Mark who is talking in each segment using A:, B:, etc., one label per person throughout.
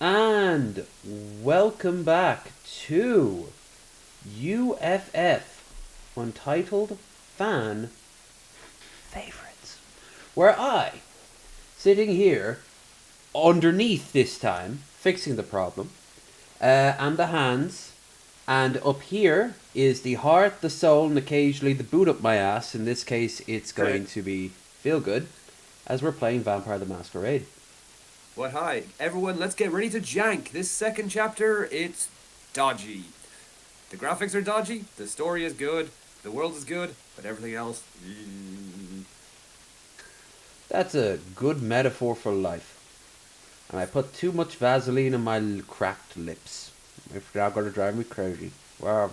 A: And welcome back to U.F.F. Untitled Fan Favorites, where I, sitting here, underneath this time, fixing the problem, and the hands, and up here is the heart, the soul, and occasionally the boot up my ass. In this case, it's going to be Feelgood, as we're playing Vampire the Masquerade.
B: What, hi. Everyone, let's get ready to jank. This second chapter, it's dodgy. The graphics are dodgy, the story is good, the world is good, but everything else...
A: That's a good metaphor for life. And I put too much Vaseline on my cracked lips. If they're going to drive me crazy.
B: To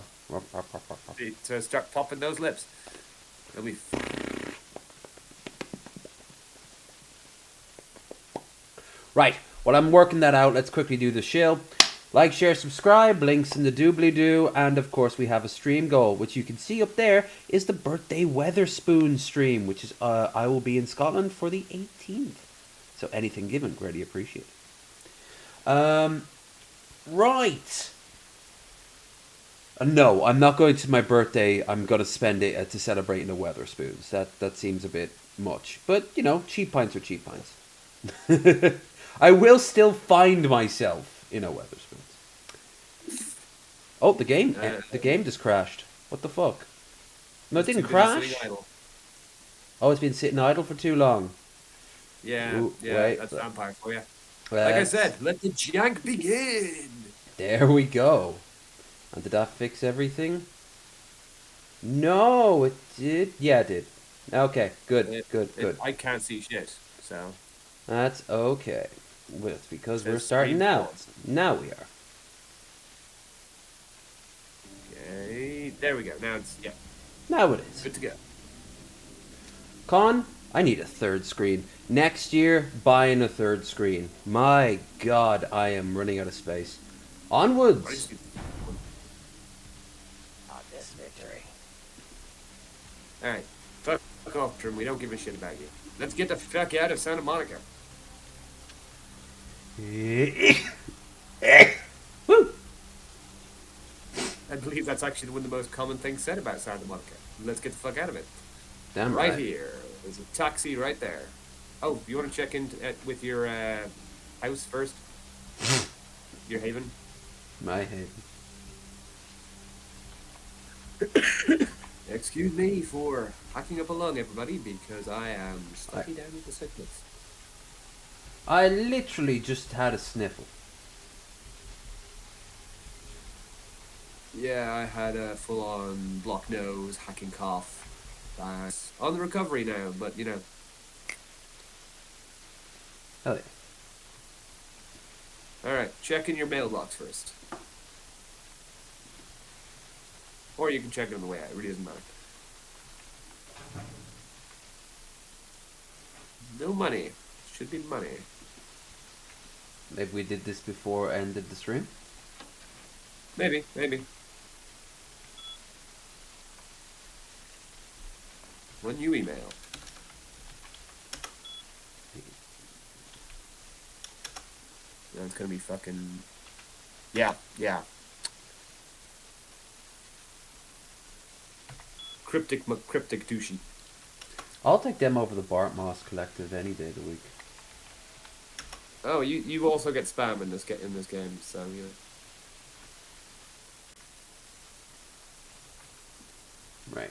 B: start popping those lips. It'll be...
A: Right, while I'm working that out, let's quickly do the shill. Like, share, subscribe, links in the doobly-doo, and of course we have a stream goal, which you can see up there is the birthday Weatherspoon stream, which is I will be in Scotland for the 18th. So anything given, greatly appreciated. Right. No, I'm not going to my birthday. I'm going to spend it to celebrate in the Weatherspoons. That seems a bit much. But, you know, cheap pints are cheap pints. I will still find myself in a Weatherspoons. Oh, the game just crashed. What the fuck? No, it didn't crash. Oh, it's been sitting idle for too long.
B: Yeah,
A: Ooh,
B: yeah,
A: wait,
B: that's vampire for you. Like I said, let the jank begin.
A: There we go. And did that fix everything? No, it did. Yeah, it did. Okay, good.
B: I can't see shit, so...
A: That's okay. Well, it's because we're starting now. Now we are.
B: Okay, there we go. Now it's, yeah.
A: Now it is.
B: Good to go.
A: Con, I need a third screen. Next year, buying a third screen. My god, I am running out of space. Onwards!
B: On this victory. Alright, fuck off, Trim. We don't give a shit about you. Let's get the fuck out of Santa Monica.
A: Woo!
B: I believe that's actually one of the most common things said about Santa Monica. Let's get the fuck out of it.
A: Damn
B: right. Here. There's a taxi right there. Oh, you want to check in with your house first? Your haven?
A: My haven.
B: Excuse me for hacking up a lung, everybody, because I am slightly down with the sickness.
A: I literally just had a sniffle.
B: Yeah, I had a full-on blocked nose, hacking cough. On the recovery now, but you know.
A: Oh yeah.
B: Alright, check in your mailbox first. Or you can check it on the way out, it really doesn't matter. No money. Should be money.
A: Maybe we did this before and ended the stream?
B: Maybe. One new email. That's gonna be fucking... Yeah. Cryptic douchey.
A: I'll take them over the Bart Moss Collective any day of the week.
B: Oh, you also get spam in this game, so you know.
A: Right.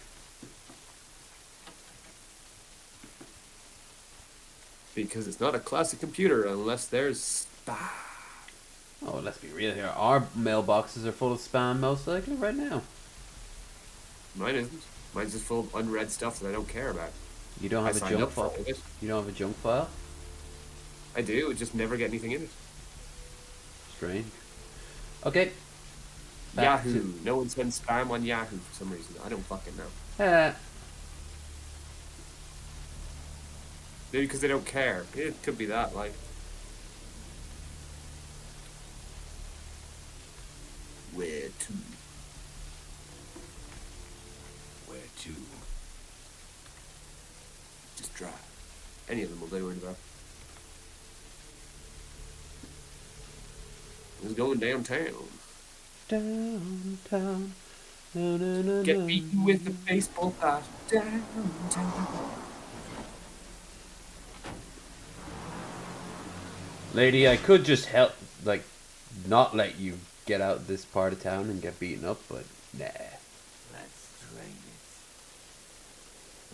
B: Because it's not a classic computer unless there's spam.
A: Oh, let's be real here. Our mailboxes are full of spam most likely right now.
B: Mine isn't. Mine's just full of unread stuff that I don't care about.
A: You don't have a junk file? You don't have a junk file?
B: I do, just never get anything in it.
A: Strange. Okay.
B: Yahoo. No one sends spam on Yahoo for some reason. I don't fucking know. Maybe because they don't care. It could be that, like. Where to? Just drive. Any of them will do, about. Who's going downtown?
A: Downtown. No, no, no,
B: Get
A: no.
B: beaten with a baseball bat. Downtown.
A: Lady, I could just help, like, not let you get out this part of town and get beaten up, but nah.
C: Let's drain it.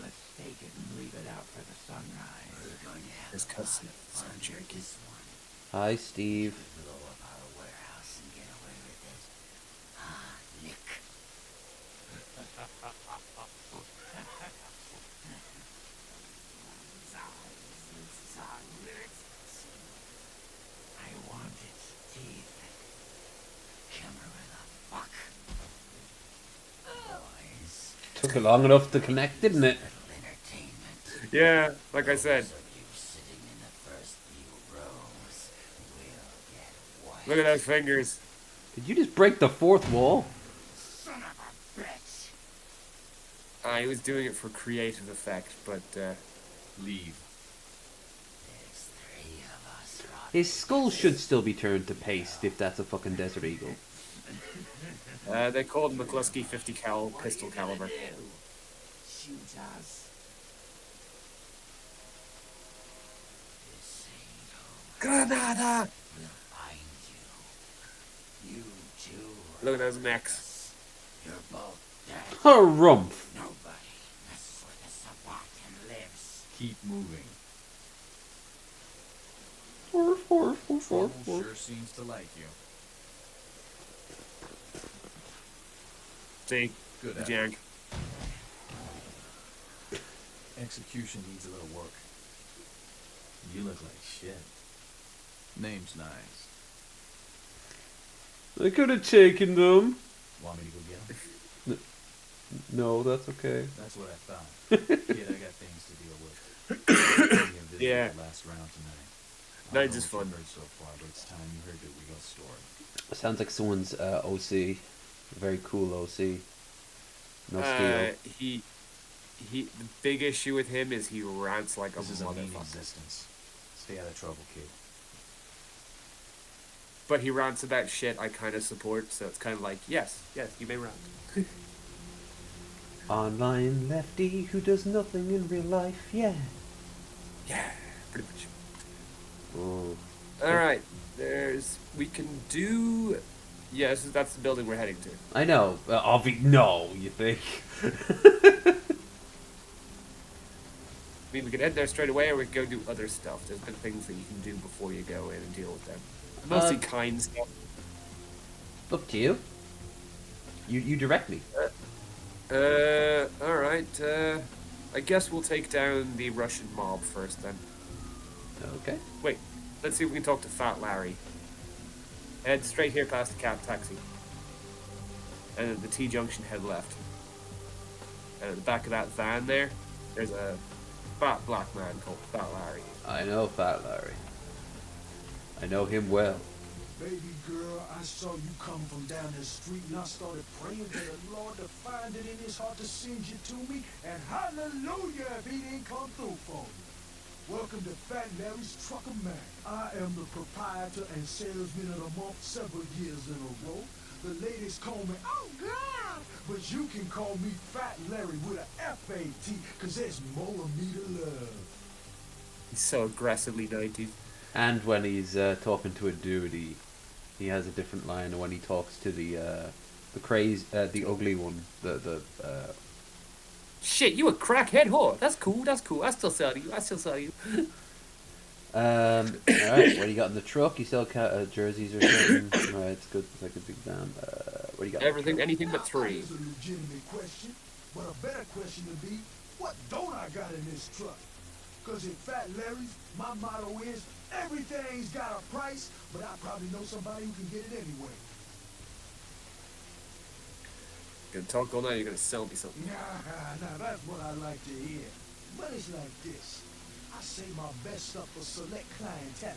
C: Let's take it and leave it out for the sunrise. We're going to have
B: This
C: a lot
B: cutscene
C: of
B: is so
C: fun
B: janky.
C: with this one.
A: Hi, Steve.
C: Blow up our warehouse and get away with it. Ah, Nick. I want its teeth. Camera the fuck. Boys.
A: Took it long enough to connect, didn't it?
C: Little entertainment.
B: Yeah, like I said.
C: Those of you sitting in the first few rows will get white.
B: Look at those fingers.
A: Did you just break the fourth wall?
C: Son of a bitch.
B: He was doing it for creative effect, but leave.
C: There's three of us.
A: His skull should still be turned to paste if that's a fucking Desert Eagle.
B: They called McCluskey 50 cal pistol caliber.
C: Shoot us. This ain't over.
B: Granada!
C: We'll find you. You two.
B: Look at those necks.
C: You're both dead.
A: Harumph.
C: Nobody messes with the Sabbatian lives.
D: Keep moving.
A: Trouble
D: Sure seems to like you.
B: See?
D: Good
B: The
D: effort.
B: jank.
D: Execution needs a little work. You look like shit. Name's nice.
A: I could have taken them.
D: Want me to go get him?
A: No, that's okay.
D: That's what I thought. Kid, I got things to deal with.
B: Yeah.
D: The last round tonight.
B: Night is
D: I don't
B: fun.
D: know what you heard so far, but it's time you heard the real story.
A: Sounds like someone's OC. Very cool OC. No steel.
B: The big issue with him is he rants like a
D: This is a mean
B: motherfucker.
D: existence. Stay out of trouble, kid.
B: But he rants about shit I kind of support, so it's kind of like, yes, you may rant.
A: Online lefty who does nothing in real life, yeah.
B: Yeah, pretty much.
A: Oh.
B: Alright, we can do... Yes, that's the building we're heading to.
A: I know. No, you think?
B: I mean, we could head there straight away, or we could go do other stuff. There's been things that you can do before you go in and deal with them. Mostly kind stuff.
A: Up to you. You direct me.
B: Alright, I guess we'll take down the Russian mob first then.
A: Okay.
B: Wait, let's see if we can talk to Fat Larry. Head straight here past the cab taxi. And at the T-junction, head left. And at the back of that van there's a fat black man called Fat Larry.
A: I know Fat Larry. I know him well.
E: Baby girl, I saw you come from down the street and I started praying to the Lord to find it in his heart to send you to me, and hallelujah if he didn't come through for me. Welcome to Fat Larry's Trucker Man. I am the proprietor and salesman of the month several years in a row. The ladies call me, oh God, but you can call me Fat Larry with a F-A-T, cause there's more of me to love.
B: He's so aggressively 90s.
A: And when he's talking to a dude, he has a different line than when he talks to the the ugly one.
B: Shit, you a crackhead whore. That's cool. I still sell you.
A: Alright, what do you got in the truck? You sell jerseys or something? Alright, it's good. It's like a big van. What do you got? in the
B: Everything,
A: truck?
B: anything but
E: That
B: three.
E: is a legitimate question, but a better question would be, what don't I got in this truck? Cause at Fat Larry's, my motto is, everything's got a price, but I probably know somebody who can get it anyway.
B: You're gonna talk all night, you're gonna sell me something.
E: Nah, that's what I like to hear. But it's like this. I say my best stuff for select clientele.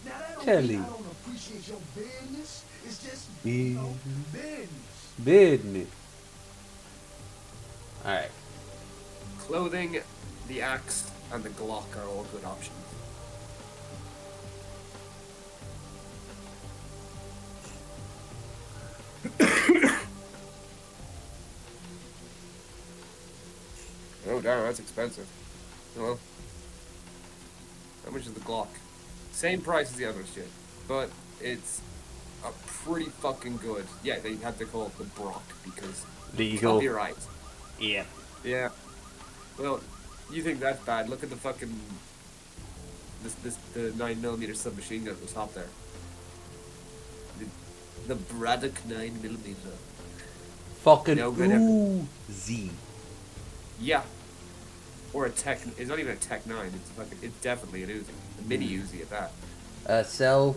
E: Now that don't mean I don't appreciate your business. It's just, business.
A: Business. Alright.
B: Clothing, the axe, and the Glock are all good options. Oh, damn, that's expensive. Well, how much is the Glock? Same price as the other shit, but it's a pretty fucking good. Yeah, they have to call it the Brock because
A: Legal.
B: copyright.
A: Yeah.
B: Yeah. Well, you think that's bad? Look at the fucking the 9mm submachine gun at the top there. The Braddock 9mm.
A: Fucking
B: No good ever.
A: Uzi.
B: Yeah. Or a Tech. It's not even a Tech 9. It's fucking. It's definitely an Uzi. A mini Uzi at that.
A: Sell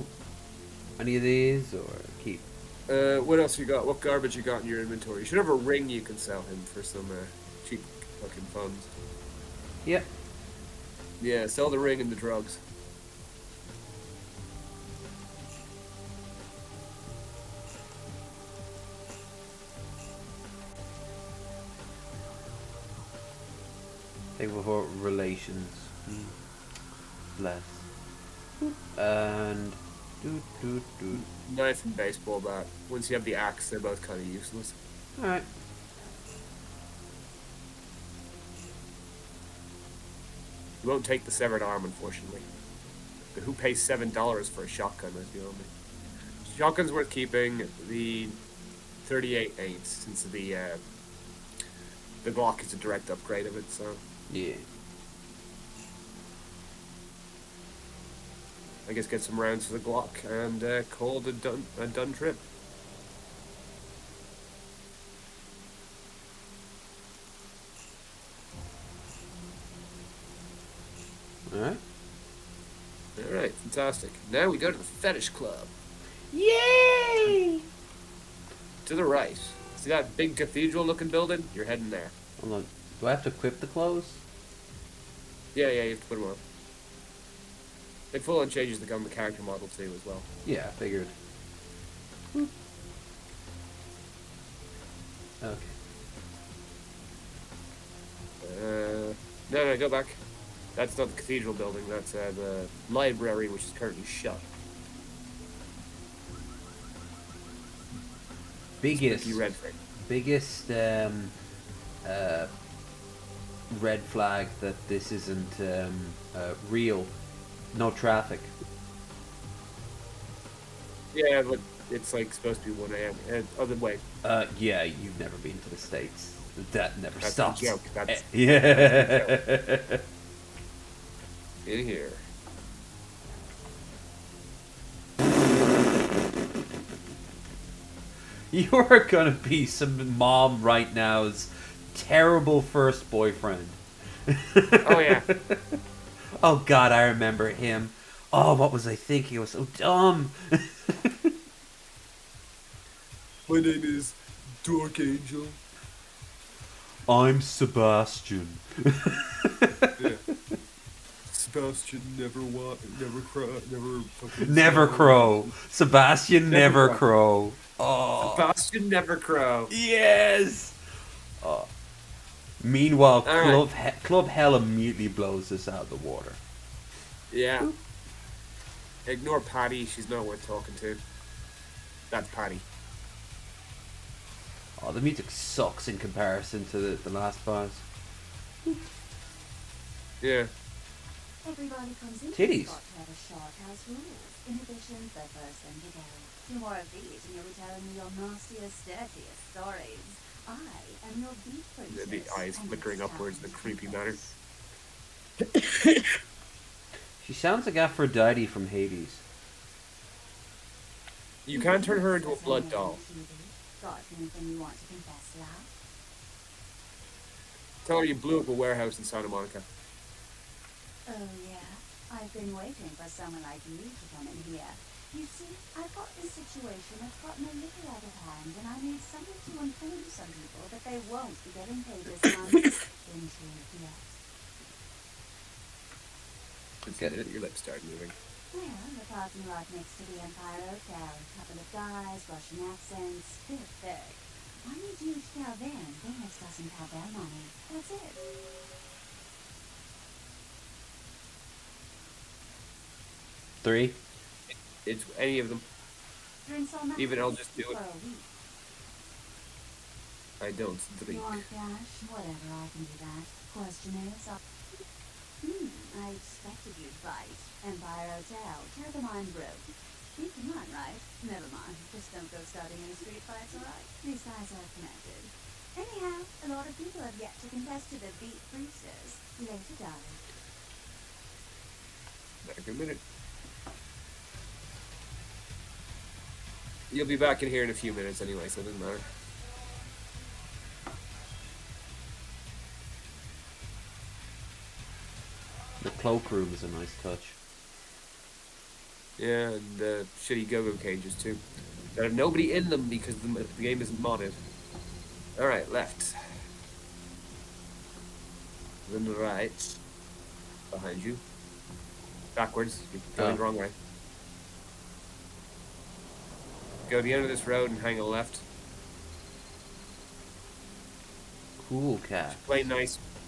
A: any of these or keep?
B: What else you got? What garbage you got in your inventory? You should have a ring you can sell him for some cheap fucking funds.
A: Yep.
B: Yeah, sell the ring and the drugs.
A: Think about relations. Bless. And
B: Knife and baseball bat. Once you have the axe, they're both kind of useless.
A: alright.
B: You won't take the severed arm, unfortunately. But who pays $7 for a shotgun? Let's be honest. Shotgun's worth keeping. The 38 ain't, since the Glock is a direct upgrade of it. So
A: Yeah.
B: I guess get some rounds for the Glock and call it a done trip.
A: Alright.
B: Alright, fantastic. Now we go to the fetish club.
A: Yay!
B: To the right. See that big cathedral looking building? You're heading there.
A: Hold on. Do I have to equip the clothes?
B: Yeah, you have to put them on. It full on changes the character model too as well.
A: Yeah, I figured. Okay.
B: No, go back. That's not the cathedral building, that's the library, which is currently shut.
A: Biggest
B: Spooky red thing.
A: biggest red flag that this isn't real. No traffic.
B: Yeah, but it's like supposed to be 1 a.m. Other way.
A: Yeah, you've never been to the States. That never
B: That's
A: stops.
B: a joke. That's
A: Yeah.
B: in here.
A: You're gonna be some mom right now's terrible first boyfriend.
B: Oh yeah.
A: Oh God, I remember him. Oh, what was I thinking? It was so dumb.
B: My name is Dork Angel.
A: I'm Sebastian.
B: Yeah. Sebastian never cry, never fucking
A: Never
B: smile.
A: Crow. Sebastian
B: Never
A: Never Crow. Oh,
B: Sebastian never crow.
A: yes. Oh. Meanwhile,
B: All
A: Club Hell immediately blows this out of the water.
B: Yeah. Ignore Patty, she's not worth talking to. That's Patty.
A: Oh, the music sucks in comparison to the last bars.
B: Yeah.
F: Everybody comes in
A: Titties.
F: to have a short house rules. Inhibitions the first thing to go. 2 more of these and you'll be telling me your nastiest, dirtiest stories. I am your beat princess.
B: The eyes
F: and
B: flickering
F: it's
B: upwards in a
F: time
B: creepy
F: to
B: manner.
F: dance.
A: She sounds like Aphrodite from Hades.
B: You can't turn her into a blood doll.
F: Got anything you want to confess, love?
B: Tell her you blew up a warehouse in Santa Monica.
F: Oh yeah, I've been waiting for someone like you to come in here. You see, I've got this situation that's gotten a little out of hand, and I need something to inform some people that they won't be getting paid this month. Into yet.
B: Get it? Your lips start moving.
F: Well, the parking lot next to the Empire Hotel. A couple of guys, Russian accents, bit of thick. I need you to tell them Venus doesn't have their money. That's it.
A: Three.
B: It's any of them.
F: Drinks on that
B: Even I'll
F: place
B: just do it.
F: for a week.
B: I don't drink.
F: You want cash? Whatever, I can do that. Question is, I expected you'd bite. Empire Hotel. Tear the line broke. You can run, right? Never mind. Just don't go starting any street fights, alright? These guys are connected. Anyhow, a lot of people have yet to confess to the beat priestess. Later, darling.
B: Back in a minute. You'll be back in here in a few minutes anyway, so it doesn't matter.
A: The cloakroom is a nice touch.
B: Yeah, and shitty go-go cages too. That have nobody in them because the game isn't modded. Alright, left. Then right. Behind you. Backwards. You're going the wrong way. Go to the end of this road and hang a left.
A: Cool cat.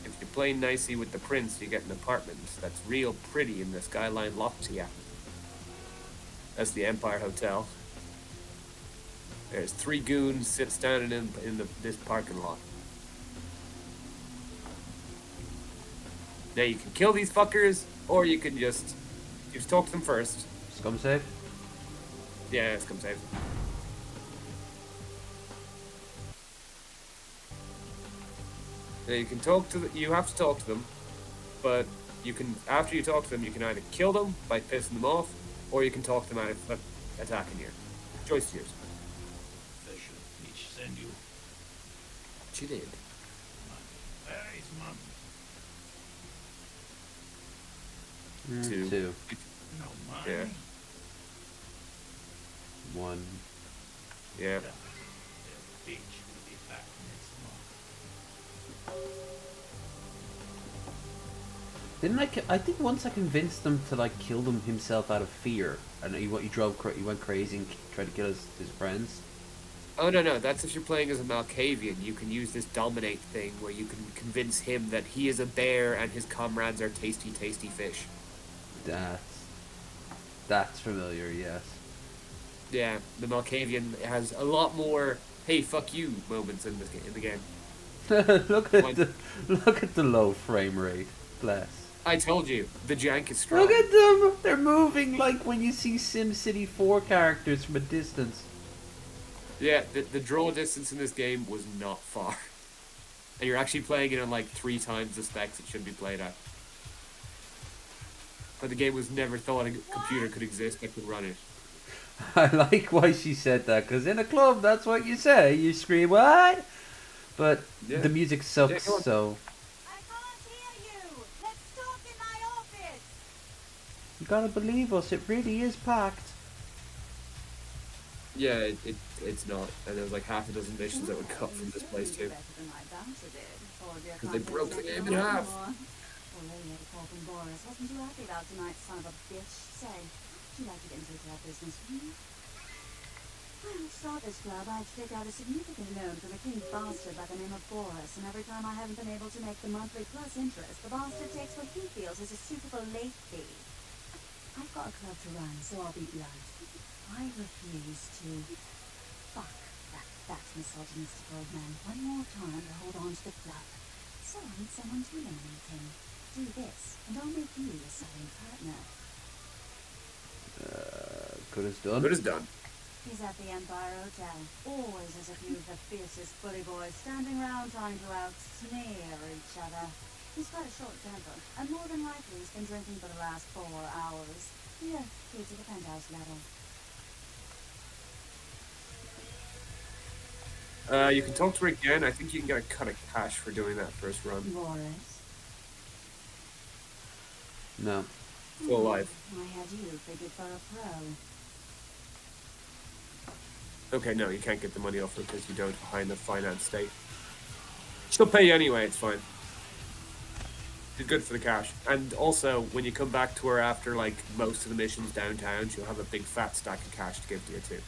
B: If you play nicely with the prince, you get an apartment that's real pretty in the skyline loft here. That's the Empire Hotel. There's 3 goons standing in this parking lot. Now you can kill these fuckers, or you can just talk to them first.
A: Scum save?
B: Yeah, it's come save. Now you can you have to talk to them, but after you talk to them, you can either kill them by pissing them off, or you can talk to them out of attacking you. Choice is yours.
C: Official, each send you
B: She did.
C: money. Where is money?
B: 2.
A: 2.
C: No money.
B: Yeah.
A: 1.
B: Yeah.
C: The bitch will be back next month.
A: Didn't I think once I convinced them to like kill them himself out of fear, and he went crazy and tried to kill his friends.
B: Oh no, that's if you're playing as a Malkavian. You can use this dominate thing where you can convince him that he is a bear and his comrades are tasty, tasty fish.
A: That's familiar, yes.
B: Yeah, the Malkavian has a lot more "hey, fuck you" moments in the game.
A: look at the low frame rate. Bless.
B: I told you, the jank is strong.
A: Look at them! They're moving like when you see SimCity 4 characters from a distance.
B: Yeah, the draw distance in this game was not far. And you're actually playing it on like 3 times the specs it should be played at. But the game was never thought a computer could exist that could run it.
A: I like why she said that, because in a club, that's what you say. You scream, what? But
B: Yeah.
A: the music sucks,
B: go on.
A: so...
F: I can't hear you! Let's talk in my office!
A: You gotta believe us, it really is packed.
B: Yeah, it's not. And there was like half a dozen missions that would cut from this place too. Because they broke the game in half.
F: Well, lady had a call from Boris. Wasn't too happy about tonight's son of a bitch. Say, would you like to get into our business, hmm? Well, to start this club, I had to take out a significant loan from a king bastard by the name of Boris, and every time I haven't been able to make the monthly plus interest, the bastard takes what he feels is a suitable late fee. I've got a club to run, so I'll be blunt. I refuse to fuck that misogynistic old man one more time to hold on to the club. So I need someone to eliminate him. Do this, and I'll make you a silent partner.
A: Good as done.
B: Good as done.
F: He's at the Empire Hotel. Always has a few of the fiercest bully boys standing around trying to out-sneer each other. He's got a short temper, and more than likely he's been drinking for the last 4 hours. Here, here's to the penthouse level.
B: You can talk to her again. I think you can get a cut of cash for doing that first run.
F: Boris?
B: Still
A: No.
B: alive.
F: I had you figured for a pro.
B: Okay, no, you can't get the money off her because you don't behind the finance state. She'll pay you anyway, it's fine. It's good for the cash. And also, when you come back to her after, like, most of the missions downtown, she'll have a big fat stack of cash to give to you, too.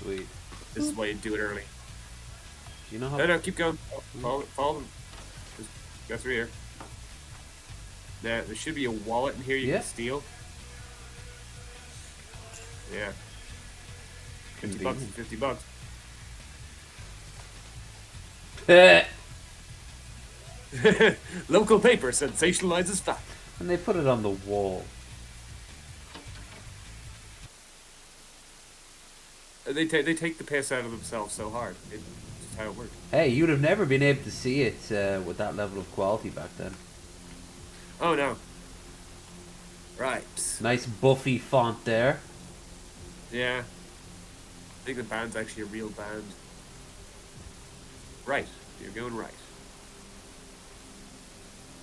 A: Sweet.
B: This is why you do it early.
A: Do you know how...
B: No, keep going. Follow them. Just go through here. There should be a wallet in here you can steal. Yeah. $50 is $50.
A: And
B: Local paper sensationalizes fact.
A: they put it on the wall.
B: They take the piss out of themselves so hard. It's just how it works.
A: Hey, you'd have never been able to see it with that level of quality back then.
B: Oh no. Right.
A: Nice buffy font there.
B: Yeah. I think the band's actually a real band. Right. You're going right.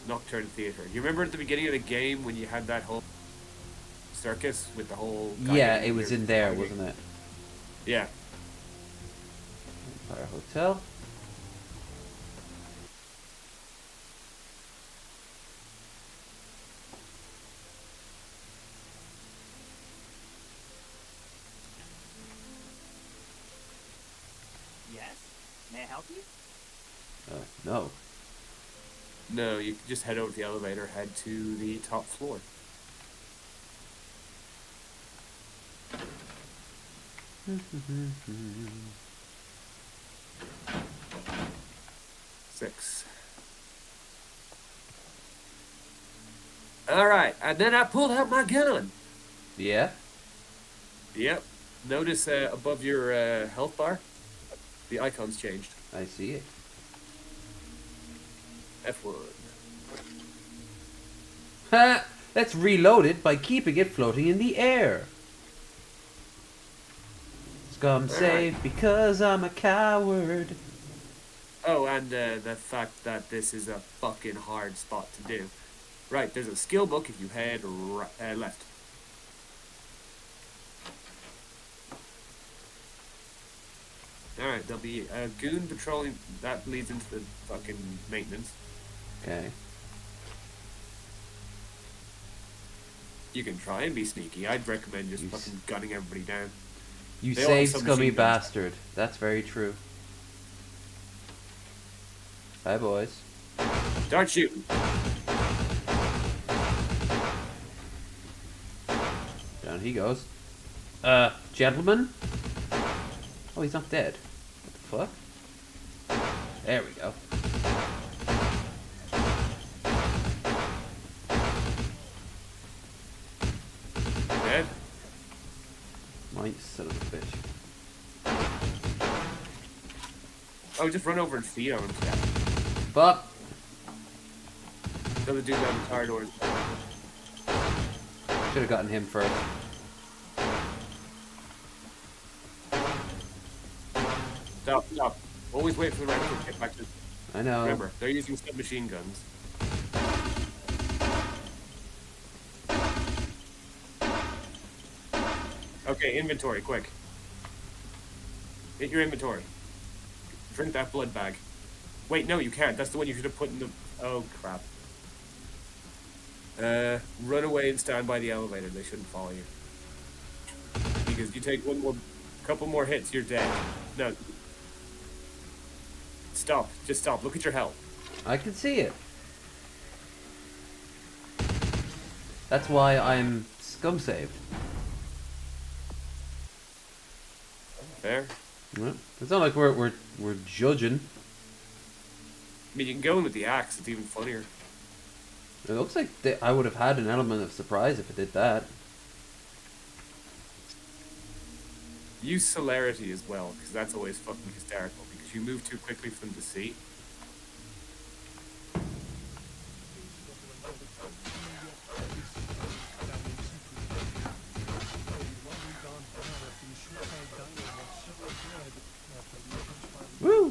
B: Nocturne Theatre. You remember at the beginning of the game when you had that whole circus with the whole... guy
A: Yeah,
B: getting
A: it was
B: your
A: in there,
B: target?
A: wasn't it?
B: Yeah.
A: Empire Hotel.
G: Yes? May I help you?
A: No.
B: No, you can just head over to the elevator, head to the top floor. Six. Alright, and then I pulled out my gun.
A: Yeah?
B: Yep. Notice above your health bar, the icon's changed.
A: I see it.
B: F1.
A: Ha! Let's reload it by keeping it floating in the air. Scum save because I'm a coward.
B: Oh, and the fact that this is a fucking hard spot to do. Right, there's a skill book if you head left. Alright, there'll be a goon patrolling. That leads into the fucking maintenance.
A: Okay.
B: You can try and be sneaky. I'd recommend just
A: You
B: fucking gunning everybody down.
A: You
B: They all have
A: saved
B: submachine
A: scummy
B: guns.
A: bastard. That's very true. Hi, boys.
B: Start shooting.
A: Down he goes. Gentlemen? Oh, he's not dead. What the fuck? There we go.
B: Dead?
A: My son of a bitch.
B: Oh, just run over and feed on him. Yeah.
A: Fuck!
B: The other dude down the car doors.
A: Should have gotten him first.
B: Stop, stop. Always wait for the rifle to get back to...
A: I know.
B: Remember, they're using submachine guns. Okay, inventory, quick. Hit your inventory. Drink that blood bag. Wait, no, you can't. That's the one you should have put in the... Oh, crap. Run away and stand by the elevator. They shouldn't follow you. Because you take couple more hits, you're dead. No. Stop. Just stop. Look at your health.
A: I can see it. That's why I'm scum saved.
B: Fair.
A: Well, it's not like we're judging.
B: I mean, you can go in with the axe. It's even funnier.
A: It looks like I would have had an element of surprise if it did that.
B: Use celerity as well, because that's always fucking hysterical, because you move too quickly for them to see.
A: Woo!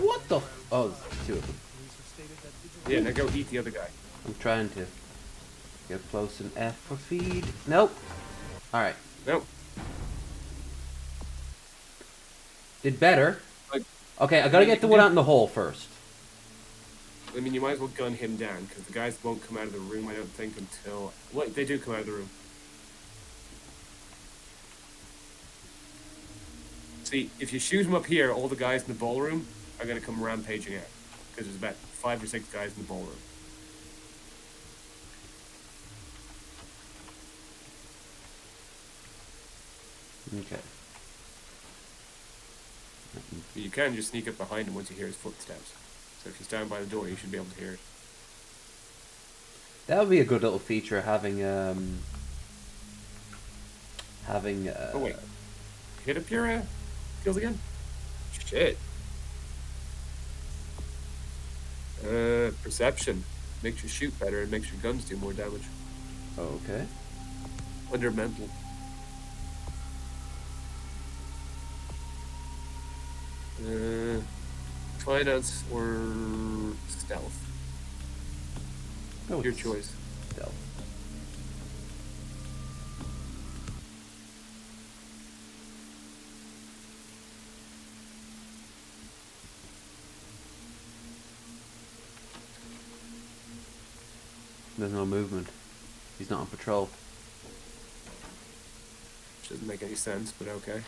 A: What the? Oh, there's two of them.
B: Yeah, now go eat the other guy.
A: I'm trying to get close and F for feed. Nope. Alright.
B: Nope.
A: Did better.
B: Like,
A: Okay, I gotta get the one out in the hole first.
B: I mean, you might as well gun him down, because the guys won't come out of the room, I don't think, until... Wait, they do come out of the room. See, if you shoot him up here, all the guys in the ballroom are going to come rampaging out. Because there's about 5 or 6 guys in the ballroom.
A: Okay.
B: You can just sneak up behind him once you hear his footsteps. So if you stand by the door, you should be able to hear it.
A: That would be a good little feature, having
B: Oh wait, hit up your skills again? Shit. Perception makes you shoot better and makes your guns do more damage.
A: Okay.
B: Under mental. Finance or stealth?
A: Oh,
B: Your
A: it's
B: choice.
A: Stealth. There's no movement. He's not on patrol.
B: Which doesn't make any sense, but okay.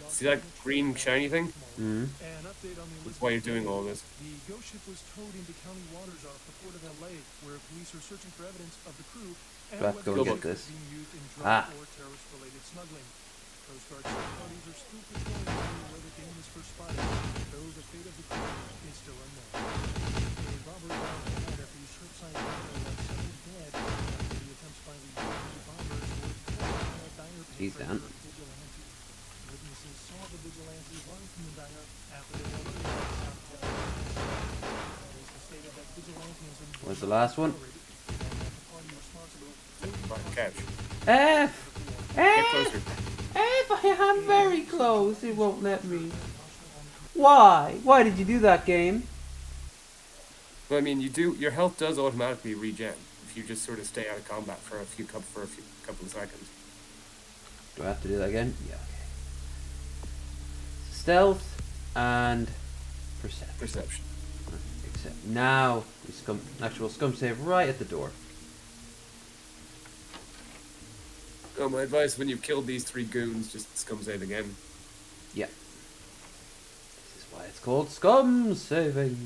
B: See that green shiny thing?
A: Mm-hmm.
B: That's why you're doing all this.
E: The ghost ship was towed into county waters off the port of LA, where police are searching for evidence of the crew and
A: Do I have to go
E: whether
A: and get
E: the ship
A: this?
E: was being used in drug
A: Ah.
E: or terrorist-related smuggling. Coast Guard search parties are still patrolling where the game was first spotted, though the fate of the crew is still unknown. A robbery round had at the Surfside Diner left several dead after the attempts by the U.F.F bombers were killed by a diner
A: He's down.
E: vigilante. Witnesses saw the vigilante run from the diner after they were alerted. Police stated that vigilantism
A: Where's the last one?
B: Catch.
A: F!
B: Get closer.
A: F! I'm very close. It won't let me. Why? Why did you do that, game?
B: Well, I mean, your health does automatically regen if you just sort of stay out of combat for a couple of seconds.
A: Do I have to do that again? Yeah. Okay. Stealth and perception.
B: Perception.
A: Except now, actual scum save right at the door.
B: Oh, my advice: when you've killed these 3 goons, just scum save again.
A: Yeah. This is why it's called scum saving.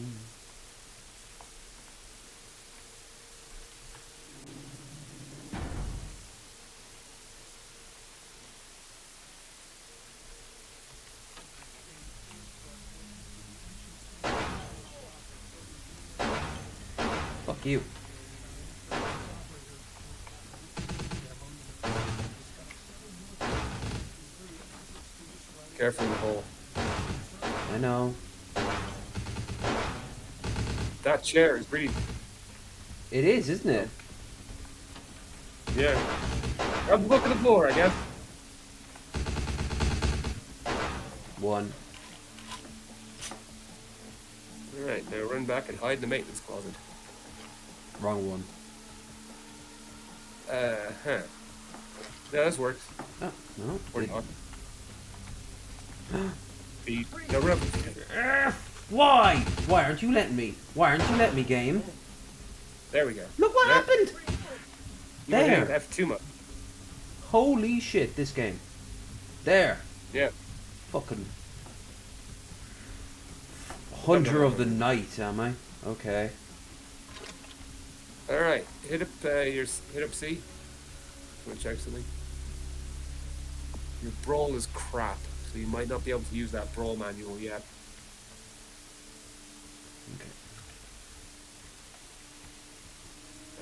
A: Fuck you.
B: Careful in the hole.
A: I know.
B: That chair is really.
A: It is, isn't it?
B: Yeah. Grab the book on the floor, I guess.
A: One.
B: Alright, now run back and hide in the maintenance closet.
A: Wrong one.
B: Yeah, this works.
A: Oh, no.
B: Or
A: It-
B: not. No, run up.
A: Why? Why aren't you letting me? Why aren't you letting me, game?
B: There we go.
A: Look what
B: Yeah.
A: happened!
B: You were hitting
A: There.
B: F too much.
A: Holy shit, this game. There.
B: Yeah.
A: Fucking hunter of the night, am I? Okay.
B: Alright, hit up C. Want to check something? Your brawl is crap, so you might not be able to use that brawl manual yet.
A: Okay.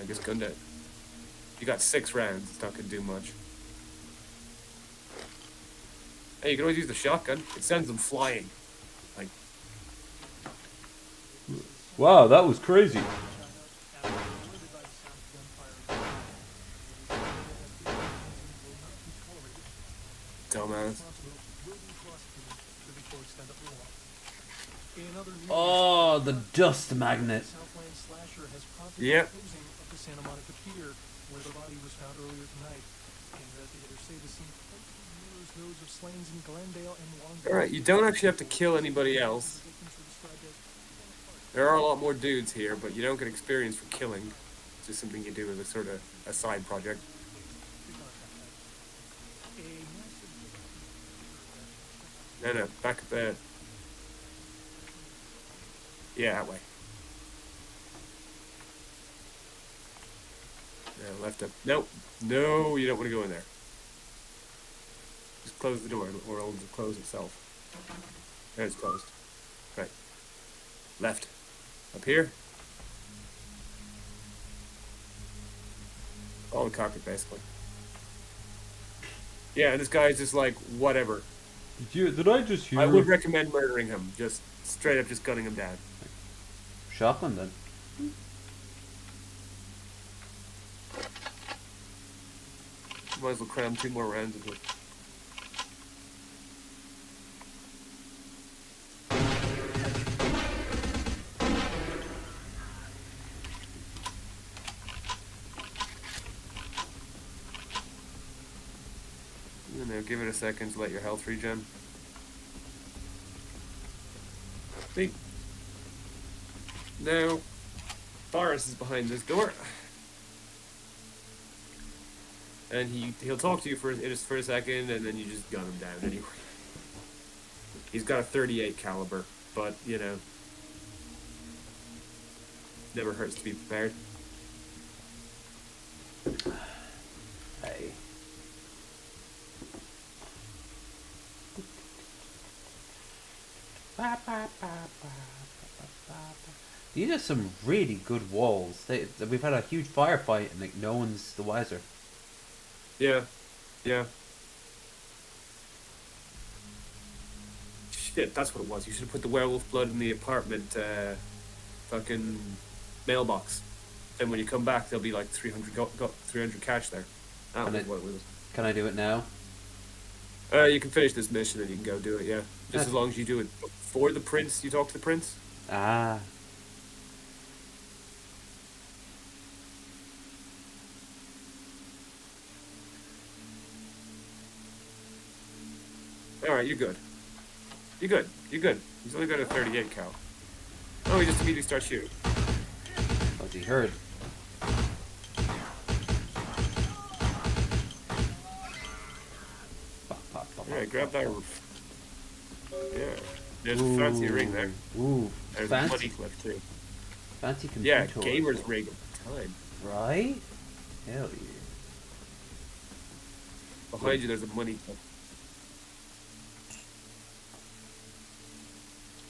B: I just gunned it. You got 6 rounds, it's not gonna do much. Hey, you can always use the shotgun. It sends them flying. Like,
A: Wow, that was crazy.
B: dumbass.
A: Oh, the dust magnet.
B: Yep.
E: The Santa Monica Pier, where the body was found earlier tonight. Investigators say the scene closely mirrors those of slayings in Glendale and Long.
B: Alright, you don't actually have to kill anybody else. There are a lot more dudes here, but you don't get experience for killing. It's just something you do as a sort of a side project. No, back at the... Yeah, that way. Yeah, left up. Nope. No, you don't want to go in there. Just close the door, or it'll close itself. There, it's closed. Right. Left. Up here. All the carpet, basically. Yeah, and this guy's just like, whatever.
A: Did I just hear?
B: I would recommend murdering him. Just straight up, just gunning him down.
A: Shotgun then.
B: Might as well cram 2 more rounds into it. And now give it a second to let your health regen. See? Now, Boris is behind this door. And he'll talk to you for a second, and then you just gun him down anyway. He's got a 38 caliber, but, you know, never hurts to be prepared.
A: Hey. These are some really good walls. We've had a huge firefight and like no one's the wiser.
B: Yeah. Yeah. Shit, that's what it was. You should have put the werewolf blood in the apartment fucking mailbox. Then when you come back, there'll be like 300 cash there. That was what it was.
A: Can I do it now?
B: You can finish this mission and you can go do it, yeah. Just as long as you do it before the prince, you talk to the prince.
A: Ah.
B: Alright, you're good. You're good. You're good. He's only got a 38 cal. Oh, he just immediately starts shooting.
A: What's he heard?
B: Alright, grab that roof. Yeah. There's a fancy ring there.
A: Ooh,
B: There's
A: fancy.
B: a money clip too.
A: Fancy computer.
B: Yeah, gamer's rig at the time.
A: Right? Hell yeah.
B: Behind you there's a money clip.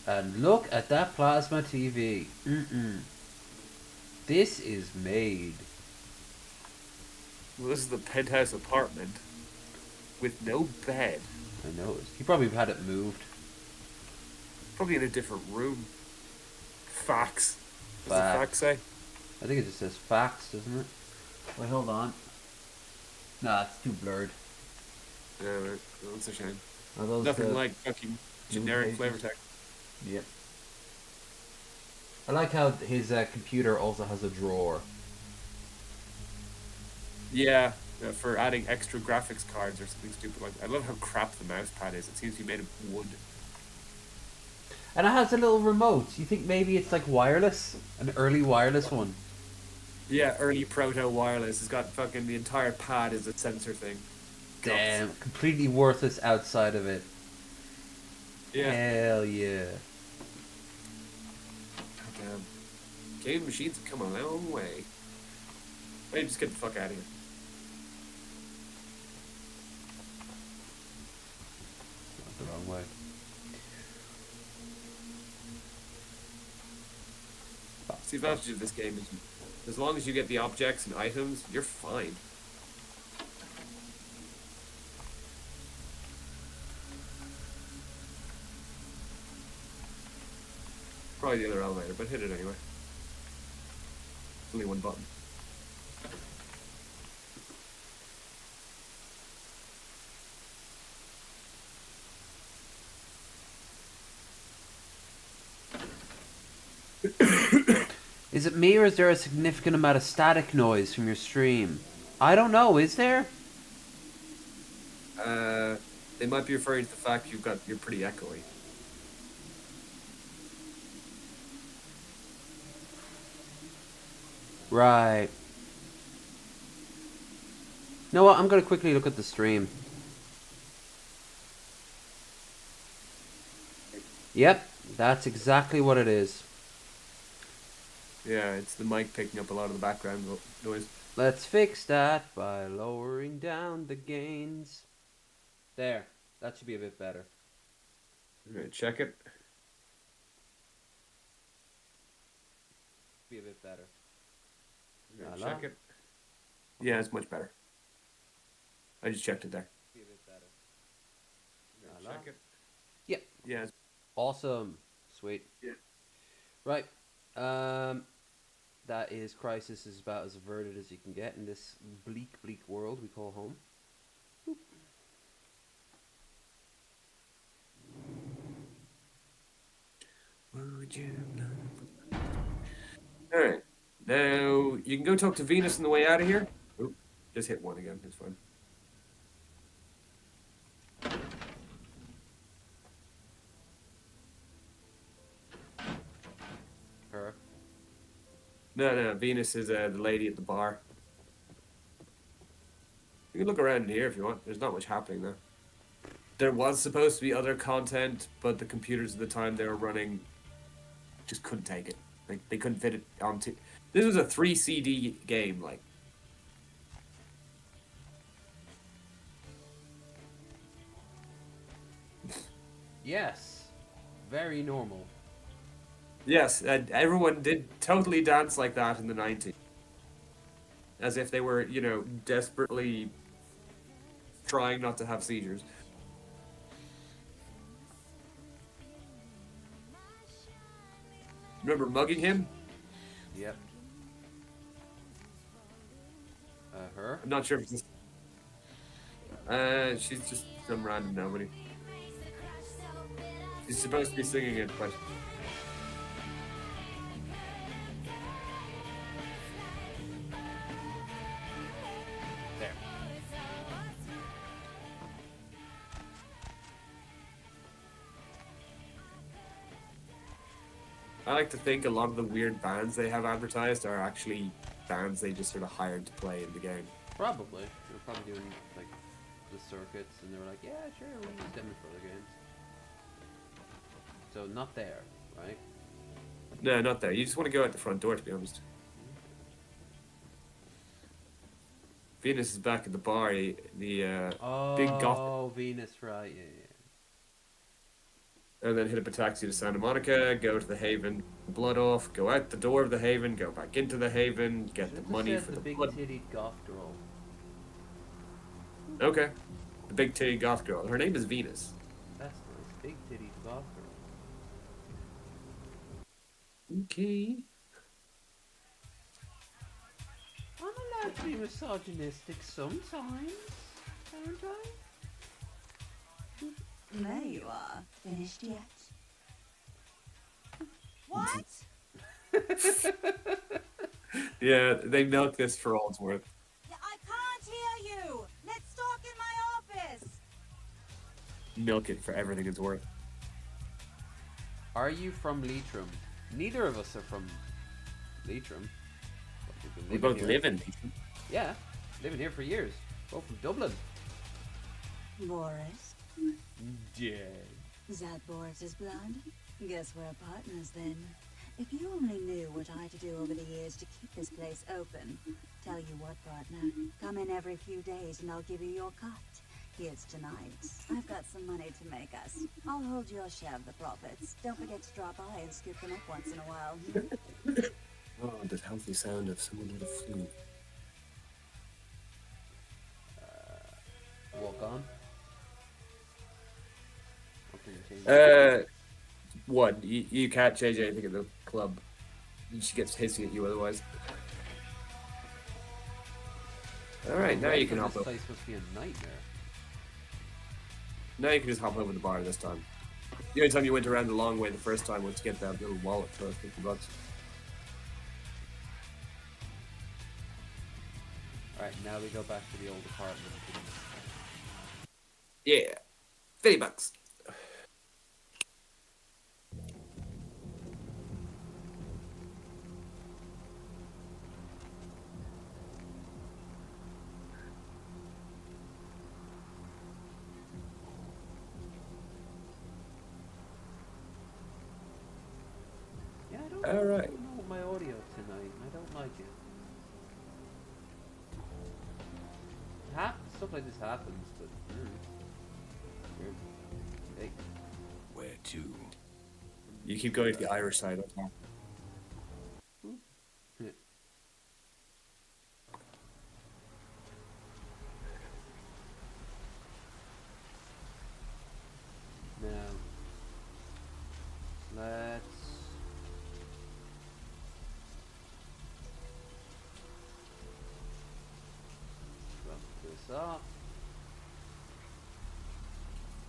A: And look at that plasma TV. This is made.
B: Well, this is the penthouse apartment with no bed.
A: I noticed. He probably had it moved.
B: Probably in a different room. Fax. What does
A: Fax.
B: the fax say?
A: I think it just says facts, doesn't it? Wait, hold on. Nah, it's too blurred.
B: Yeah, right. Well, that's a shame.
A: Are those
B: Nothing
A: the
B: like fucking generic
A: pages?
B: flavor text.
A: Yep. I like how his computer also has a drawer.
B: Yeah, for adding extra graphics cards or something stupid like that. I love how crap the mouse pad is. It seems to be made of wood.
A: And it has a little remote. You think maybe it's like wireless? An early wireless one?
B: Yeah, early proto wireless. It's got fucking the entire pad is a sensor thing.
A: Damn, completely worthless outside of it.
B: Yeah.
A: Hell yeah.
B: Damn. Game machines have come a long way. Maybe just get the fuck out of here.
A: Not the wrong way.
B: The advantage of this game is as long as you get the objects and items, you're fine. Probably the other elevator, but hit it anyway. Only one button.
A: Is it me or is there a significant amount of static noise from your stream? I don't know, is there?
B: They might be referring to the fact you're pretty echoey.
A: Right. You know what? I'm going to quickly look at the stream. Yep, that's exactly what it is.
B: Yeah, it's the mic picking up a lot of the background noise.
A: Let's fix that by lowering down the gains. There. That should be a bit better.
B: I'm gonna check it.
A: Be a bit better.
B: I'm gonna
A: Voila.
B: check it. Yeah, it's much better. I just checked it there.
A: Be a bit better.
B: I'm
A: Voila.
B: gonna check it.
A: Yeah.
B: Yeah.
A: Awesome. Sweet.
B: Yeah.
A: Right. That is Crisis is about as averted as you can get in this bleak world we call home. Boop.
B: Alright. Now, you can go talk to Venus on the way out of here. Oop, just hit one again. It's fine.
A: Her.
B: No. Venus is the lady at the bar. You can look around here if you want. There's not much happening though. There was supposed to be other content, but the computers at the time they were running just couldn't take it. Like they couldn't fit it onto. This was a 3 CD game, like.
A: Yes. Very normal.
B: Yes, and everyone did totally dance like that in the 90s. As if they were, you know, desperately trying not to have seizures. Remember mugging him?
A: Yep. Her?
B: I'm not sure if it's she's just some random nobody. She's supposed to be singing it, but
A: There.
B: I like to think a lot of the weird bands they have advertised are actually bands they just sort of hired to play in the game.
A: Probably. They're probably doing like the circuits and they were like, yeah, sure, we'll use them for other games. So not there, right?
B: No, not there. You just want to go out the front door, to be honest. Venus is back at the bar. The big goth,
A: Oh, Venus, right? Yeah.
B: and then hit up a taxi to Santa Monica. Go to the Haven, blood off. Go out the door of the Haven. Go back into the Haven. Get
A: Should've
B: the money
A: said
B: for
A: the
B: the
A: big
B: blood.
A: titty goth girl.
B: Okay, the big titty goth girl. Her name is Venus.
A: That's nice. Big titty goth girl.
B: Okay.
A: I'm allowed to be misogynistic sometimes, aren't I?
F: There you are. Finished yet? What?
B: Yeah, they milk this for all it's worth.
F: I can't hear you. Let's talk in my office.
B: Milk it for everything it's worth.
A: Are you from Leitrim? Neither of us are from Leitrim. But we've been
B: We
A: living
B: both
A: here.
B: live in.
A: Yeah, living here for years. Both from Dublin.
F: Boris?
A: Yeah.
F: Is that Boris's blood? Guess we're partners then. If you only knew what I had to do over the years to keep this place open. Tell you what, partner. Come in every few days and I'll give you your cut. Here's tonight. I've got some money to make us. I'll hold your share of the profits. Don't forget to drop by and scoop them up once in a while.
B: Oh, the healthy sound of someone with a flu.
A: Walk on. Okay,
B: What? You can't change anything at the club. She gets hissing at you otherwise. Alright, now you can hop
A: This
B: over.
A: place must be a nightmare.
B: Now you can just hop over the bar this time. The only time you went around the long way the first time was to get that little wallet for $50.
A: Alright, now we go back to the old apartment.
B: Yeah. $50.
A: Yeah, I don't
B: All right.
A: know my audio tonight. I don't like it. stuff like this happens, but weird. Hey.
C: Where to?
B: You keep going to the Irish side of town.
A: Yeah. Now, let's drop this off.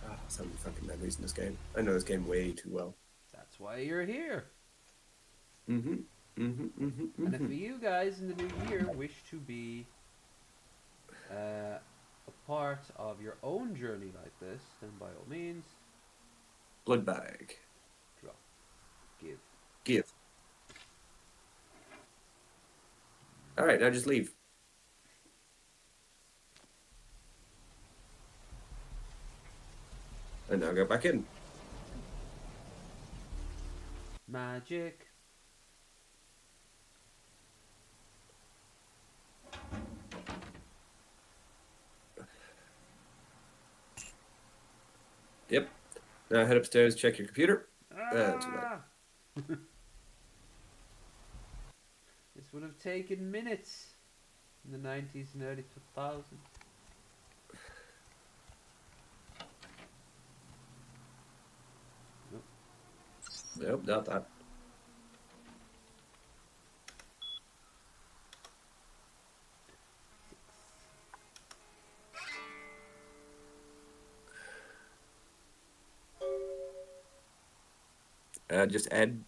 B: Ah, so many fucking memories in this game. I know this game way too well.
A: That's why you're here.
B: Mm-hmm. Mm-hmm. Mm-hmm.
A: And if you guys in the new year wish to be a part of your own journey like this, then by all means,
B: Blood bag.
A: drop, give.
B: Give. Alright, now just leave. And now go back in.
A: Magic.
B: Yep. Now head upstairs, check your computer. Too late.
A: Ah! This would have taken minutes in the 90s and early 2000s.
B: Nope, not that. Just Ed.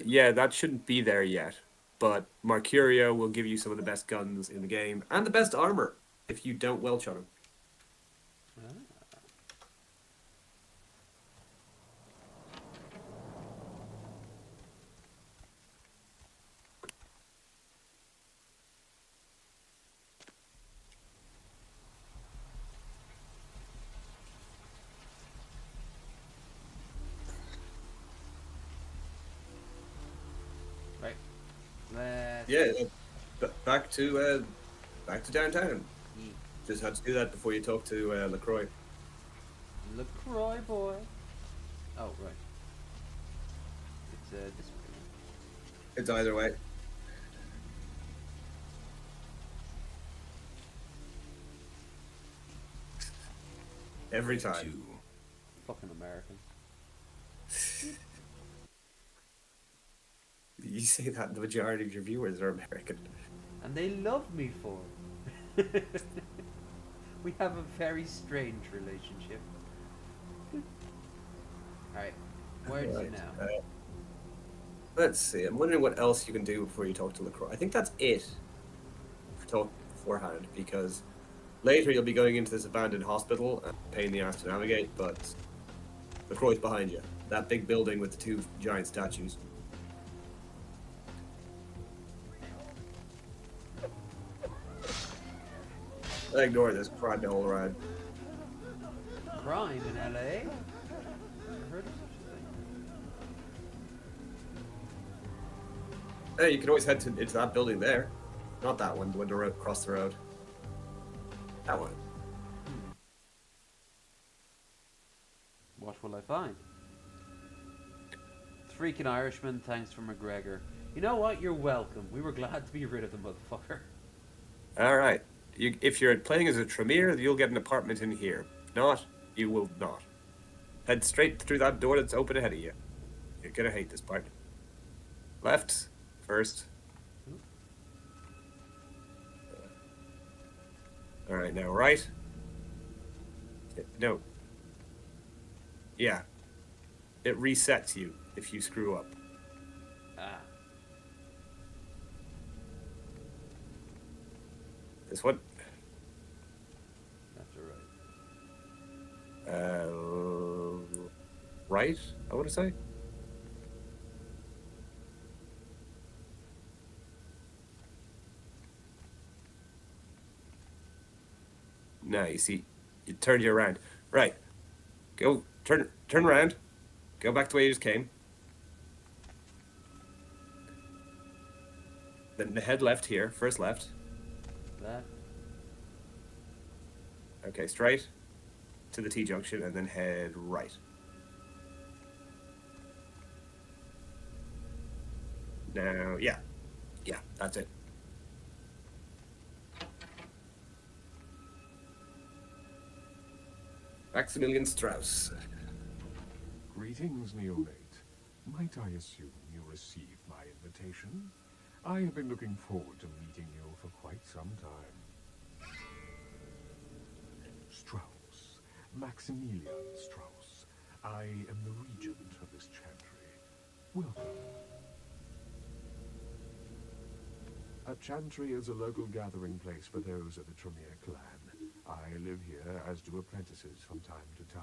B: Yeah, that shouldn't be there yet. But Mercurio will give you some of the best guns in the game and the best armor if you don't welch on him.
A: Right. Let's...
B: Yeah, back to downtown.
A: Ye-
B: Just had to do that before you talk to LaCroix.
A: LaCroix boy. Oh, right. It's this way.
B: It's either way. Every time.
C: To.
A: Fucking American.
B: You say that the majority of your viewers are American.
A: And they love me for it. We have a very strange relationship. Alright, where is it now?
B: Let's see. I'm wondering what else you can do before you talk to LaCroix. I think that's it for talk beforehand, because later you'll be going into this abandoned hospital and pain in the ass to navigate, but LaCroix's behind you. That big building with the two giant statues. I ignore this crime all around.
A: Crime in LA? Never heard of such a thing.
B: Hey, you can always head into that building there. Not that one, the one across the road. That one.
A: What will I find? Freaking Irishman, thanks for McGregor. You know what? You're welcome. We were glad to be rid of the motherfucker.
B: Alright. If you're playing as a Tremere, you'll get an apartment in here. Not, you will not. Head straight through that door that's open ahead of you. You're gonna hate this part. Left, first. Alright, now right. No. Yeah. It resets you if you screw up.
A: Ah.
B: This one.
A: Left or right?
B: Right, I want to say. No, you see, it turned you around. Right. Go, turn around. Go back the way you just came. Then head left here. First left.
A: That.
B: Okay, straight to the T-junction and then head right. Now, yeah. Yeah, that's it. Maximilian Strauss.
H: Greetings, neonate. Might I assume you received my invitation? I have been looking forward to meeting you for quite some time. Strauss. Maximilian Strauss. I am the regent of this chantry. Welcome. A chantry is a local gathering place for those of the Tremere clan. I live here, as do apprentices from time to time.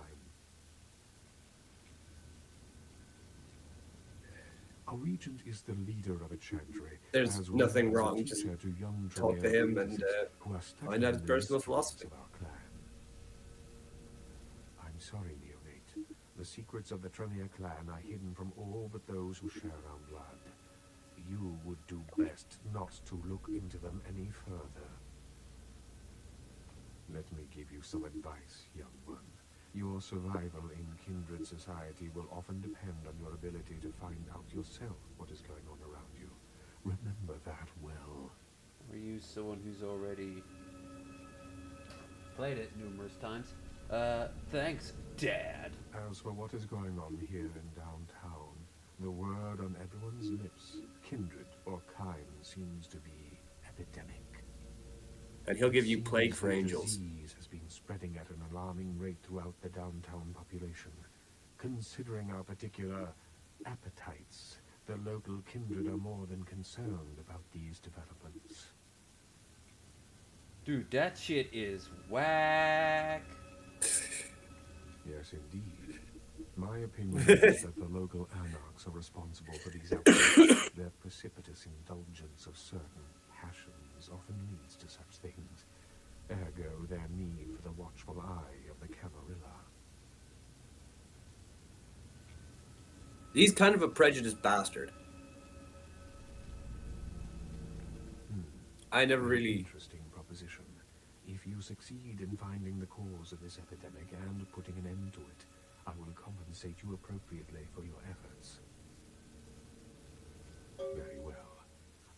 H: A regent is the leader of a chantry.
B: There's
H: as
B: nothing
H: well as a
B: wrong, just
H: teacher to young
B: talk to
H: Tremere
B: him and
H: apprentices who are studying
B: find out his
H: the
B: personal
H: mysteries
B: philosophy.
H: of our clan. I'm sorry, neonate. The secrets of the Tremere clan are hidden from all but those who share our blood. You would do best not to look into them any further. Let me give you some advice, young one. Your survival in kindred society will often depend on your ability to find out yourself what is going on around you. Remember that well.
A: Or use someone who's already played it numerous times. Thanks, Dad.
H: As for what is going on here in downtown, the word on everyone's lips, kindred or kind, seems to be epidemic.
B: And he'll give you
H: It
B: plague
H: seems
B: for
H: the
B: angels.
H: disease has been spreading at an alarming rate throughout the downtown population. Considering our particular appetites, the local kindred are more than concerned about these developments.
A: Dude, that shit is whack.
H: Yes, indeed. My opinion is that the local anarchs are responsible for these outbreaks. Their precipitous indulgence of certain passions often leads to such things. Ergo, their need for the watchful eye of the Camarilla.
B: He's kind of a prejudiced bastard. I never really...
H: Interesting proposition. If you succeed in finding the cause of this epidemic and putting an end to it, I will compensate you appropriately for your efforts. Very well.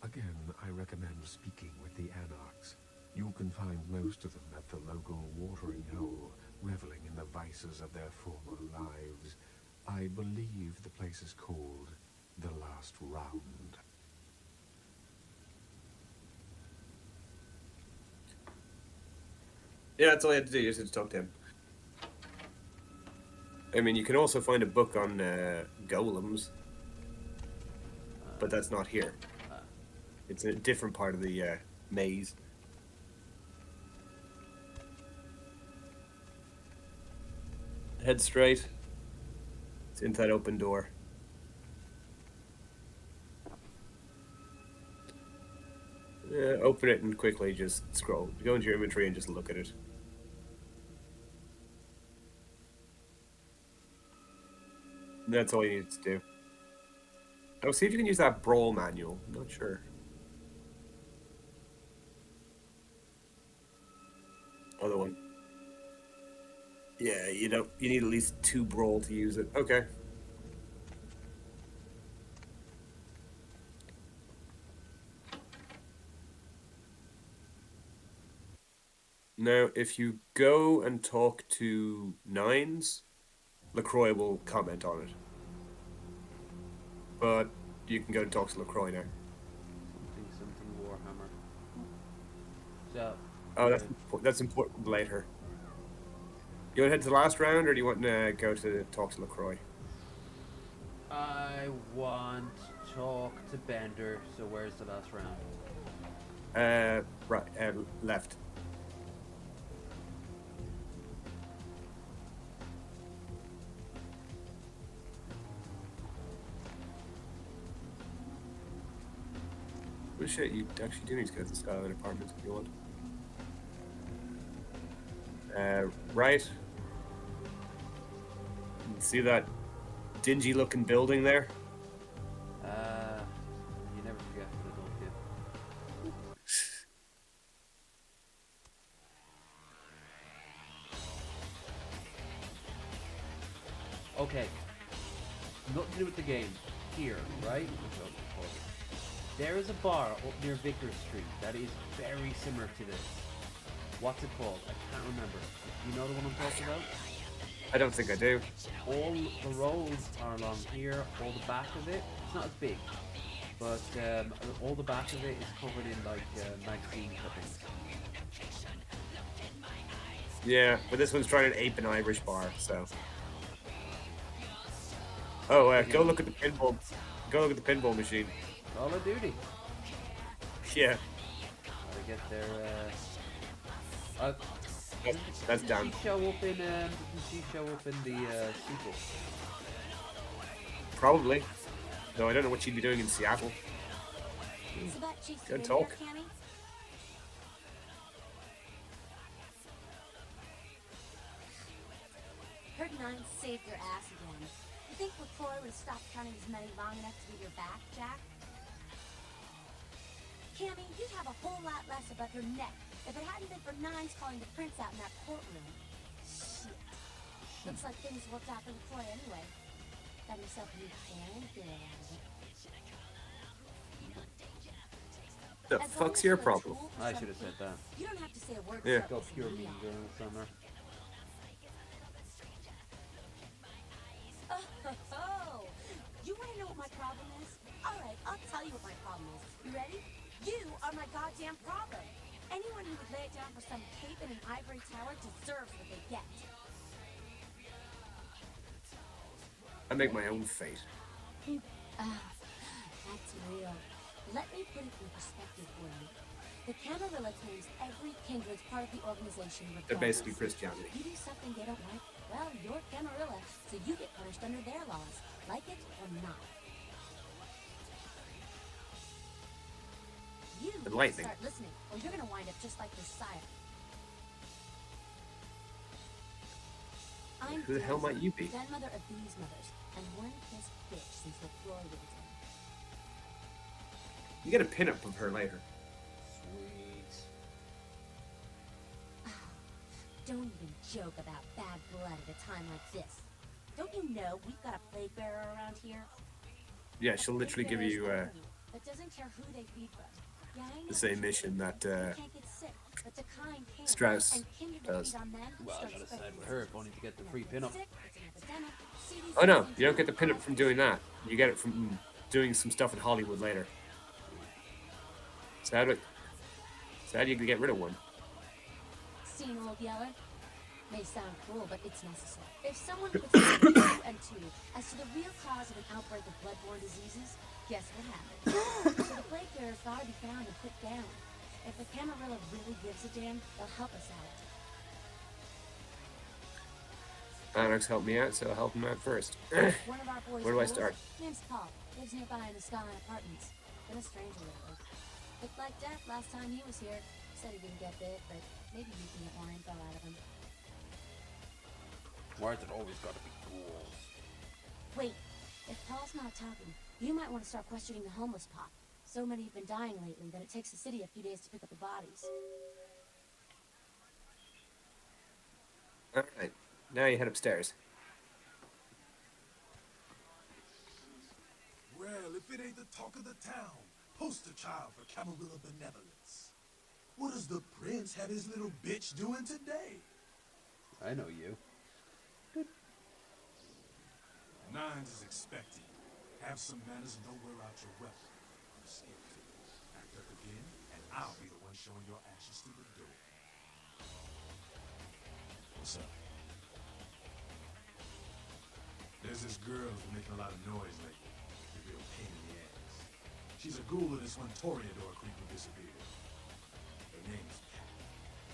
H: Again, I recommend speaking with the anarchs. You can find most of them at the local watering hole, reveling in the vices of their former lives. I believe the place is called The Last Round.
B: Yeah, that's all I had to do, just had to talk to him. I mean, you can also find a book on golems, but that's not here. It's a different part of the maze. Head straight. It's into that open door. Open it and quickly just scroll. Go into your inventory and just look at it. That's all you need to do. Oh, see if you can use that brawl manual. I'm not sure. Other one. Yeah, you don't. You need at least 2 brawl to use it. Okay. Now, if you go and talk to Nines, LaCroix will comment on it. But you can go and talk to LaCroix now.
A: Something Warhammer. So.
B: Oh, that's important later. You want to head to the last round, or do you want to go to talk to LaCroix?
A: I want to talk to Bender. So where's the last round?
B: Right, left. Well, shit, you actually do need to go to the Skyline Apartments if you want. Right. See that dingy looking building there?
A: You never forget what adult kid. Okay. Nothing to do with the game. Here, right? There is a bar up near Vickers Street that is very similar to this. What's it called? I can't remember. You know the one I'm talking about?
B: I don't think I do.
A: All the roads are along here. All the back of it, it's not as big, but all the back of it is covered in like magazine clippings.
B: Yeah, but this one's trying to ape an Irish bar, so. Oh, go look at the pinball. Go look at the pinball machine.
A: Call of Duty.
B: Yeah,
A: Gotta get their.
B: that's done.
A: Did she show up in? Did she show up in the sequel?
B: Probably. Though I don't know what she'd be doing in Seattle.
F: So that chief's
B: Good
F: been
B: talk.
F: here, Cammy? Heard Nine saved your ass again. You think LaCroix would have stopped counting his money long enough to get your back, Jack? Cammy, you'd have a whole lot less above your neck if it hadn't been for Nines calling the prince out in that courtroom. Shit. Looks like things worked out for LaCroix anyway. Got himself a new fan girl out of it.
B: The
F: As long
B: fuck's
F: as
B: your
F: you're a
B: problem?
F: tool for
A: I should have said
F: something,
A: that.
F: You don't have to say a word.
B: Yeah.
F: to
A: Go
F: start
A: pure
F: listening
A: mean
F: to
A: girl in the summer.
F: Oh, you want to know what my problem is? All right, I'll tell you what my problem is. You ready? You are my goddamn problem. Anyone who would lay it down for some cape in an ivory tower deserves what they get.
B: I make my own fate.
F: That's real. Let me put it in perspective for you. The Camarilla claims every kindred's part of the organization.
B: They're basically
F: regardless.
B: Christianity.
F: You do something they don't like, well, you're Camarilla, so you get punished under their laws, like it or not. You need to
B: Enlightening.
F: start listening, or you're gonna wind up just like your sire. I'm
B: Who the hell might you be?
F: grandmother of these mothers, and one piss bitch since LaCroix was in.
B: You get a pinup of her later.
A: Sweet.
F: Don't even joke about bad blood at a time like this. Don't you know we've got a plague bearer around here?
B: Yeah, she'll literally give you
F: that doesn't care who they feed from. Yeah, I know
B: the same mission that
F: they can't get sick, but the kind can.
B: Strauss
F: And kindred
B: does.
F: feed on them,
A: Well, I
F: start
A: gotta
F: spreading
A: side with her if only to get the free pinup.
F: sick, it's an epidemic. CDC
B: Oh no, you don't get the pinup from doing that. You get it from doing some stuff in Hollywood later. Sad you can get rid of one.
F: Seen Old Yeller? May sound cruel, but it's necessary. If someone puts 2 and 2 as to the real cause of an outbreak of bloodborne diseases, guess what happens? So the plague bearers gotta be found and put down. If the Camarilla really gives a damn, they'll help us out.
B: Alex helped me out, so I'll help him out first.
F: One of our boys.
B: Where do I start?
F: Name's Paul. Lives nearby in the Skyline Apartments. Been a stranger lately. Looked like death last time he was here. Said he didn't get bit, but maybe you can get more info out of him.
A: Why's it always gotta be ghouls?
F: Wait, if Paul's not talking, you might want to start questioning the homeless pop. So many have been dying lately that it takes the city a few days to pick up the bodies.
B: Alright, now you head upstairs.
E: Well, if it ain't the talk of the town, poster child for Camarilla benevolence. What does the prince have his little bitch doing today?
A: I know you.
E: Nines is expecting. Have some manners and don't wear out your weapon. I'm scared. Act up again, and I'll be the one showing your ashes through the door. What's up? There's this girl who's been making a lot of noise lately. A real pain in the ass. She's a ghoul of this one Toreador creep who disappeared. Her name's Pat.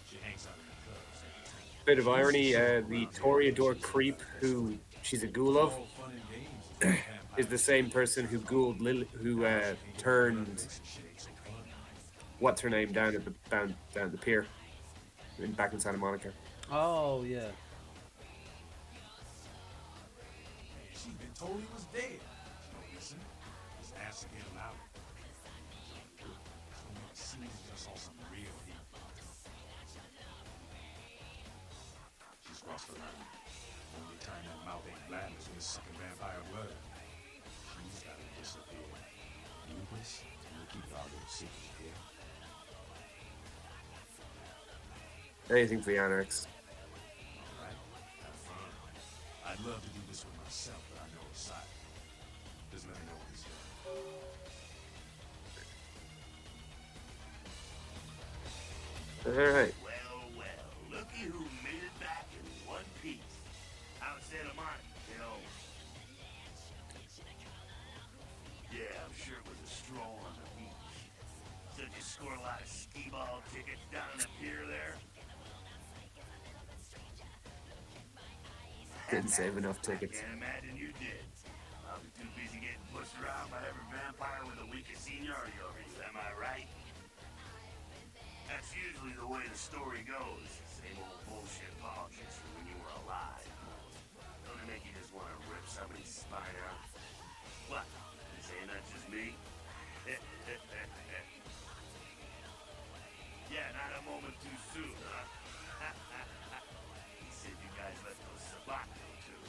E: She hangs out in the clubs every time.
B: Bit of irony, the Toreador creep who she's a ghoul of
E: All fun and games.
B: is the same person who ghouled turned what's her name down at the down at the pier back in Santa Monica.
A: Oh yeah.
E: She's been told he was dead. She don't listen. His ass will get louder. So it seems just on some real heat. She's crossed the line. Only time that mouth
D: mouth ain't bladders when it's sucking vampire blood. She's gotta disappear. Lucas, you'll keep our little secret here.
B: Anything for the Anarchs.
D: Alright, have fun. I'd love to do this one myself, but I know it's silent. Just let me know when it's done.
B: Alright.
C: Well, looky who made it back in one piece. How's Santa Monica, kiddo? Yeah, I'm sure it was a stroll on the beach. So did you score a lot of skee-ball tickets down on the pier there?
B: Didn't save enough tickets.
C: Can't imagine you did. I'll be too busy getting pushed around by every vampire with the weakest seniority over you, am I right? That's usually the way the story goes. Same old bullshit politics from when you were alive. Don't it make you just want to rip somebody's spine out? What? You saying that's just me? Yeah, not a moment too soon, huh? He said you guys let those Sabat go too.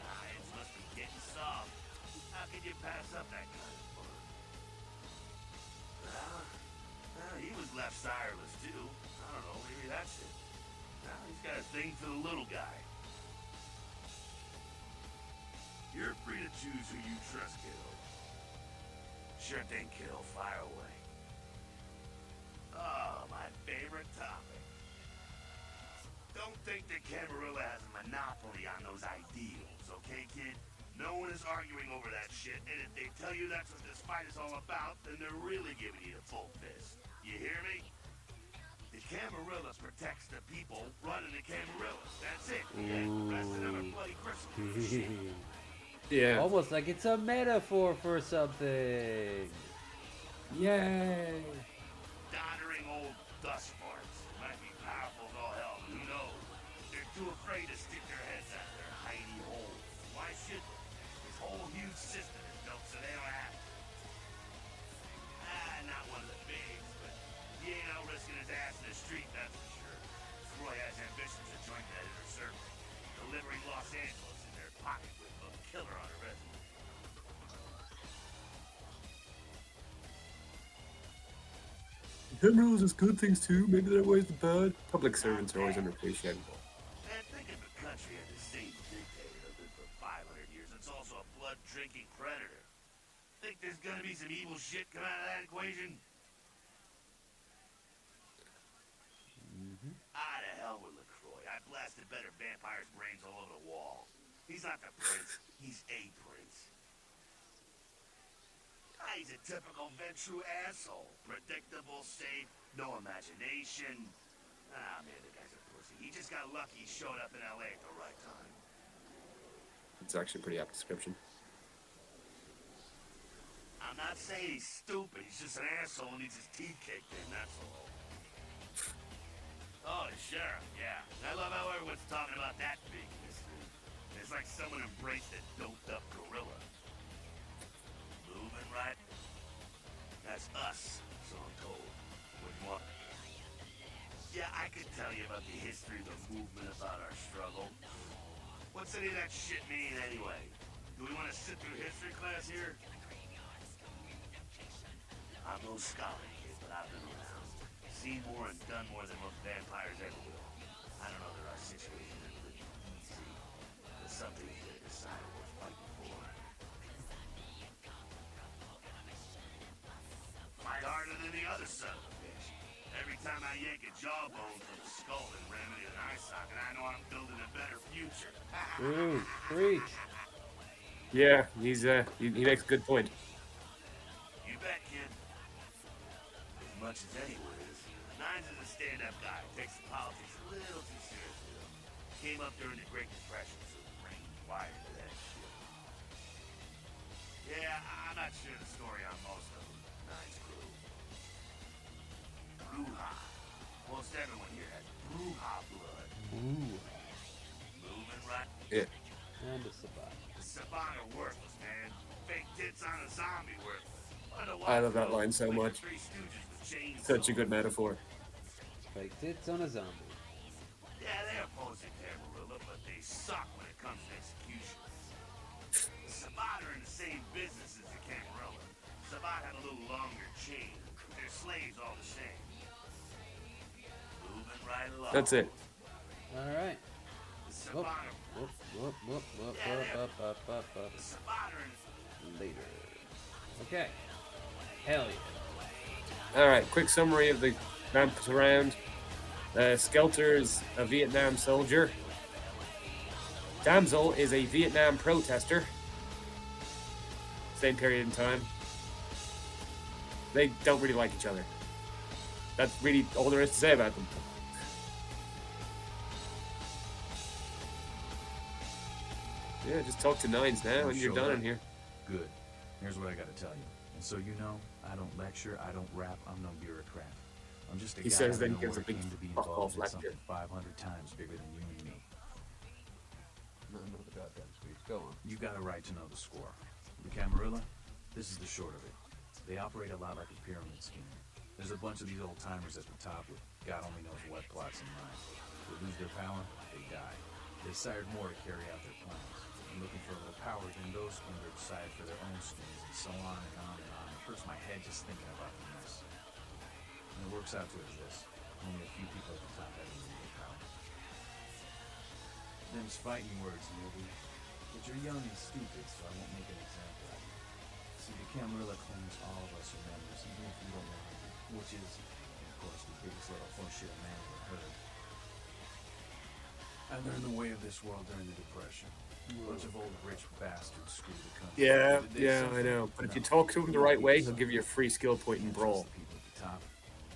C: Knives must be getting soft. How could you pass up that kind of fun? Well, he was left sireless too. I don't know, maybe that's it. Now he's got a thing for the little guy. You're free to choose who you trust, kiddo. Sure thing, kiddo. Fire away. Oh, my favorite topic. Don't think that Camarilla has a monopoly on those ideals, okay, kid? No one is arguing over that shit, and if they tell you that's what this fight is all about, then they're really giving you the full fist. You hear me? The Camarilla protects the people running the Camarillas. That's it. Yeah, the rest of them are bloody Christmas. Shit.
B: Yeah.
A: Almost like it's a metaphor for something.
B: Yay.
C: Doddering old dust farts. Might be powerful as all hell, but who knows? They're too afraid to stick their heads out of their hidey holes. Why should they? This whole huge system is built so they don't have to. Not one of the bigs, but he ain't out risking his ass in the street, that's for sure. Roy has ambitions to join that inner circle, delivering Los Angeles in their pocket with a killer on her resume.
B: Cameras is good things too. Maybe there are ways to bad. Public servants are always underappreciated.
C: Man, think if the country had the same dictator that lived for 500 years. It's also a blood-drinking predator. Think there's gonna be some evil shit come out of that equation? Ah, to hell with LaCroix. I blasted better vampires' brains all over the wall. He's not the prince. He's a prince. He's a typical Ventrue asshole. Predictable, safe, no imagination. Ah, man, the guy's a pussy. He just got lucky he showed up in L.A. at the right time.
B: It's actually a pretty apt description.
C: I'm not saying he's stupid. He's just an asshole and needs his teeth kicked in, that's all. Oh, the sheriff, yeah. I love how everyone's talking about that big mystery. It's like someone embraced a doped-up gorilla. Moving right? That's us, so I'm told. What do you want? Yeah, I could tell you about the history of the movement, about our struggle. What's any of that shit mean, anyway? Do we want to sit through history class here? I'm no scholar, kid, but I've been around. Seen more and done more than most vampires ever will. I don't know, there are situations that would be easy. But some things you decide worth fighting for. Fight harder than the other son of a bitch. Every time I yank a jawbone from the skull and ram it in an eye socket, I know I'm building a better future.
A: Ooh, preach.
B: Yeah, he makes a good point.
C: You bet, kid. As much as anyone is. Nines is a stand-up guy. Takes the politics a little too seriously, though. Came up during the Great Depression, so brain's wired to that shit. Yeah, I'm not sure the story on most of them. Nines crew. Bruja. Most everyone here has Bruja blood.
A: Ooh.
C: Moving right.
B: Yeah.
A: And a Sabat.
C: The Saban are worthless, man. Fake tits on a zombie worthless.
B: I love that line so much.
C: Three Stooges with chainsaws.
B: Such a good metaphor.
A: Fake tits on a zombie.
C: Yeah, they oppose a Camarilla, but they suck when it comes to execution. The Sabbat are in the same business as the Camarilla. Sabbat had a little longer chain. They're slaves all the same. Moving right along.
B: That's it.
A: All right.
C: The Sabbat are... The Sabbat are in...
A: Later. Okay. Hell yeah.
B: All right, quick summary of the ramps around. Skelter's a Vietnam soldier. Damsel is a Vietnam protester. Same period in time. They don't really like each other. That's really all there is to say about them. Yeah, just talk to Nines now and you're done in here.
I: Good. Here's what I gotta tell you. And so you know, I don't lecture, I don't rap, I'm no bureaucrat. I'm just a
B: He
I: guy
B: says
I: who
B: then
I: knows
B: he gives a
I: what it
B: big
I: came to be
B: fuck off
I: involved in
B: lecture.
I: something 500 times bigger than you and me.
A: No, no, the goddamn speech. Go on.
I: You got a right to know the score. The Camarilla, this is the short of it. They operate a lot like a pyramid scheme. There's a bunch of these old timers at the top with God only knows what plots in mind. They lose their power, they die. They sired more to carry out their plans. And looking for a little power, then those Splinter decide for their own schemes, and so on and on and on. It hurts my head just thinking about the mess. And it works out to this. Only a few people at the top have any real power. Them's fighting words, newbie. But you're young and stupid, so I won't make an example of you. See, the Camarilla claims all of us are members, even if we don't want to be, which is, of course, the biggest little horseshit a man ever heard. I learned the way of this world during the Depression. A bunch of old rich bastards screwed the country.
B: Yeah, I know. But if you talk to him the right way, he'll give you a free skill point in Brawl.
I: The people at the top.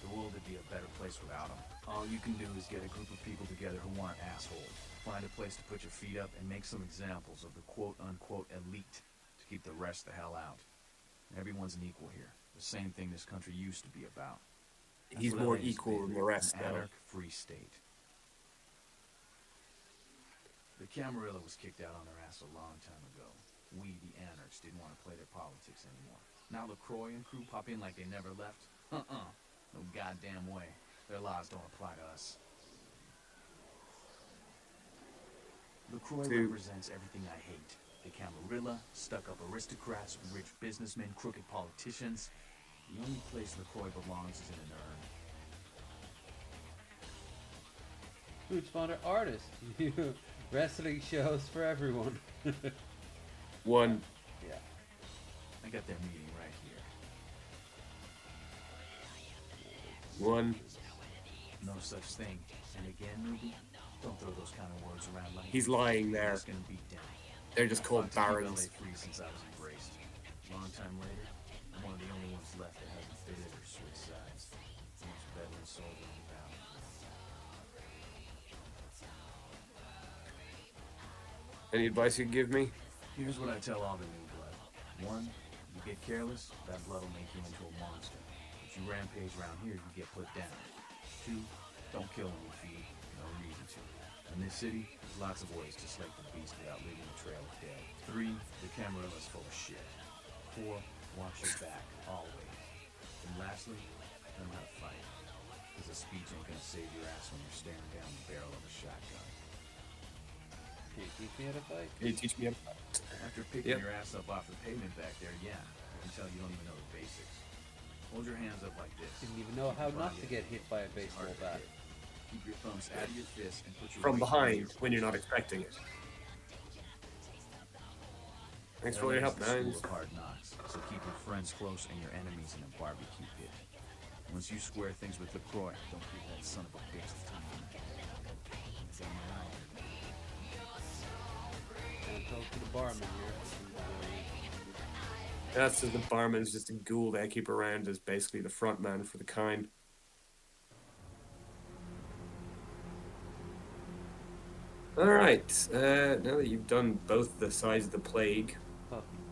I: The world would be a better place without them. All you can do is get a group of people together who aren't assholes. Find a place to put your feet up and make some examples of the quote-unquote elite to keep the rest the hell out. Everyone's an equal here. The same thing this country used to be about. That's
B: He's
I: what
B: more
I: LA is
B: equal
I: been,
B: than the rest,
I: an
B: though.
I: anarch-free state. The Camarilla was kicked out on their ass a long time ago. We, the anarchs, didn't want to play their politics anymore. Now LaCroix and crew pop in like they never left? No goddamn way. Their laws don't apply to us. LaCroix represents everything I hate. The Camarilla, stuck-up aristocrats, rich businessmen, crooked politicians. The only place LaCroix belongs is in an urn.
A: Food spawner artist. Wrestling shows for everyone.
B: One.
A: Yeah.
I: I got their meeting right here.
B: One.
I: No such thing. And again, Ruby, don't throw those kind of words around like
B: He's lying there.
I: He's gonna beat down.
B: They're just called barons.
I: I've fought to keep LA free since I was embraced. Long time later, I'm one of the only ones left that hasn't fitted or switched sides. Most veteran soldier in the valley.
B: Any advice you can give me?
I: Here's what I tell all the new blood. One, you get careless, that blood will make you into a monster. If you rampage around here, you get put down. Two, don't kill when you feed. No reason to. In this city, there's lots of ways to slake the beast without leaving a trail of dead. Three, the Camarilla's full of shit. Four, watch your back, always. And lastly, learn how to fight. Because a speech ain't gonna save your ass when you're staring down the barrel of a shotgun.
A: Can you teach me how to fight?
B: Can you teach me how to fight?
I: After picking your ass up off the pavement back there, yeah, I can tell you don't even know the basics. Hold your hands up like this.
A: Didn't even know how not to get hit by a baseball bat.
I: Keep your thumbs out of your fists and put your
B: From
I: weight
B: behind
I: behind
B: when you're not expecting it. Thanks for all your help,
I: School
B: Nines.
I: of hard knocks, so keep your friends close and your enemies in a barbecue pit. Once you square things with LaCroix, don't give that son of a bitch the time. Damn right.
A: Can't talk to the barman here.
B: That's just the barman's just a ghoul they keep around as basically the front man for the kind. Alright, now that you've done both the sides of the plague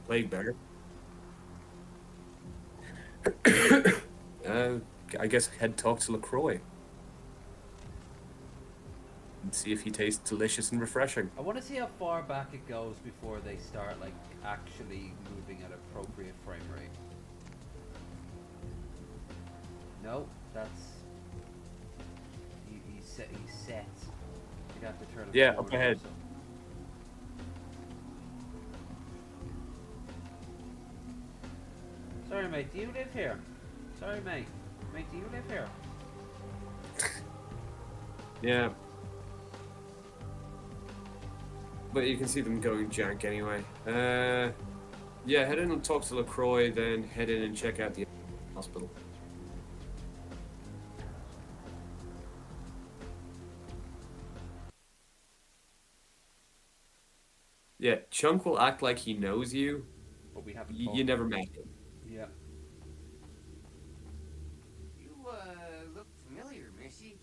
B: bear, I guess head talk to LaCroix. And see if he tastes delicious and refreshing.
A: I want to see how far back it goes before they start like actually moving at appropriate frame rate. No, that's he set. You have to turn it
B: Yeah,
A: forward
B: up ahead.
A: also. Sorry, mate. Do you live here? Sorry, mate. Mate, do you live here?
B: Yeah. But you can see them going jank anyway. Yeah, head in and talk to LaCroix, then head in and check out the hospital. Yeah, Chunk will act like he knows you.
A: But we haven't
B: You
A: talked.
B: never met him.
A: Yeah.
J: You, look familiar, Missy.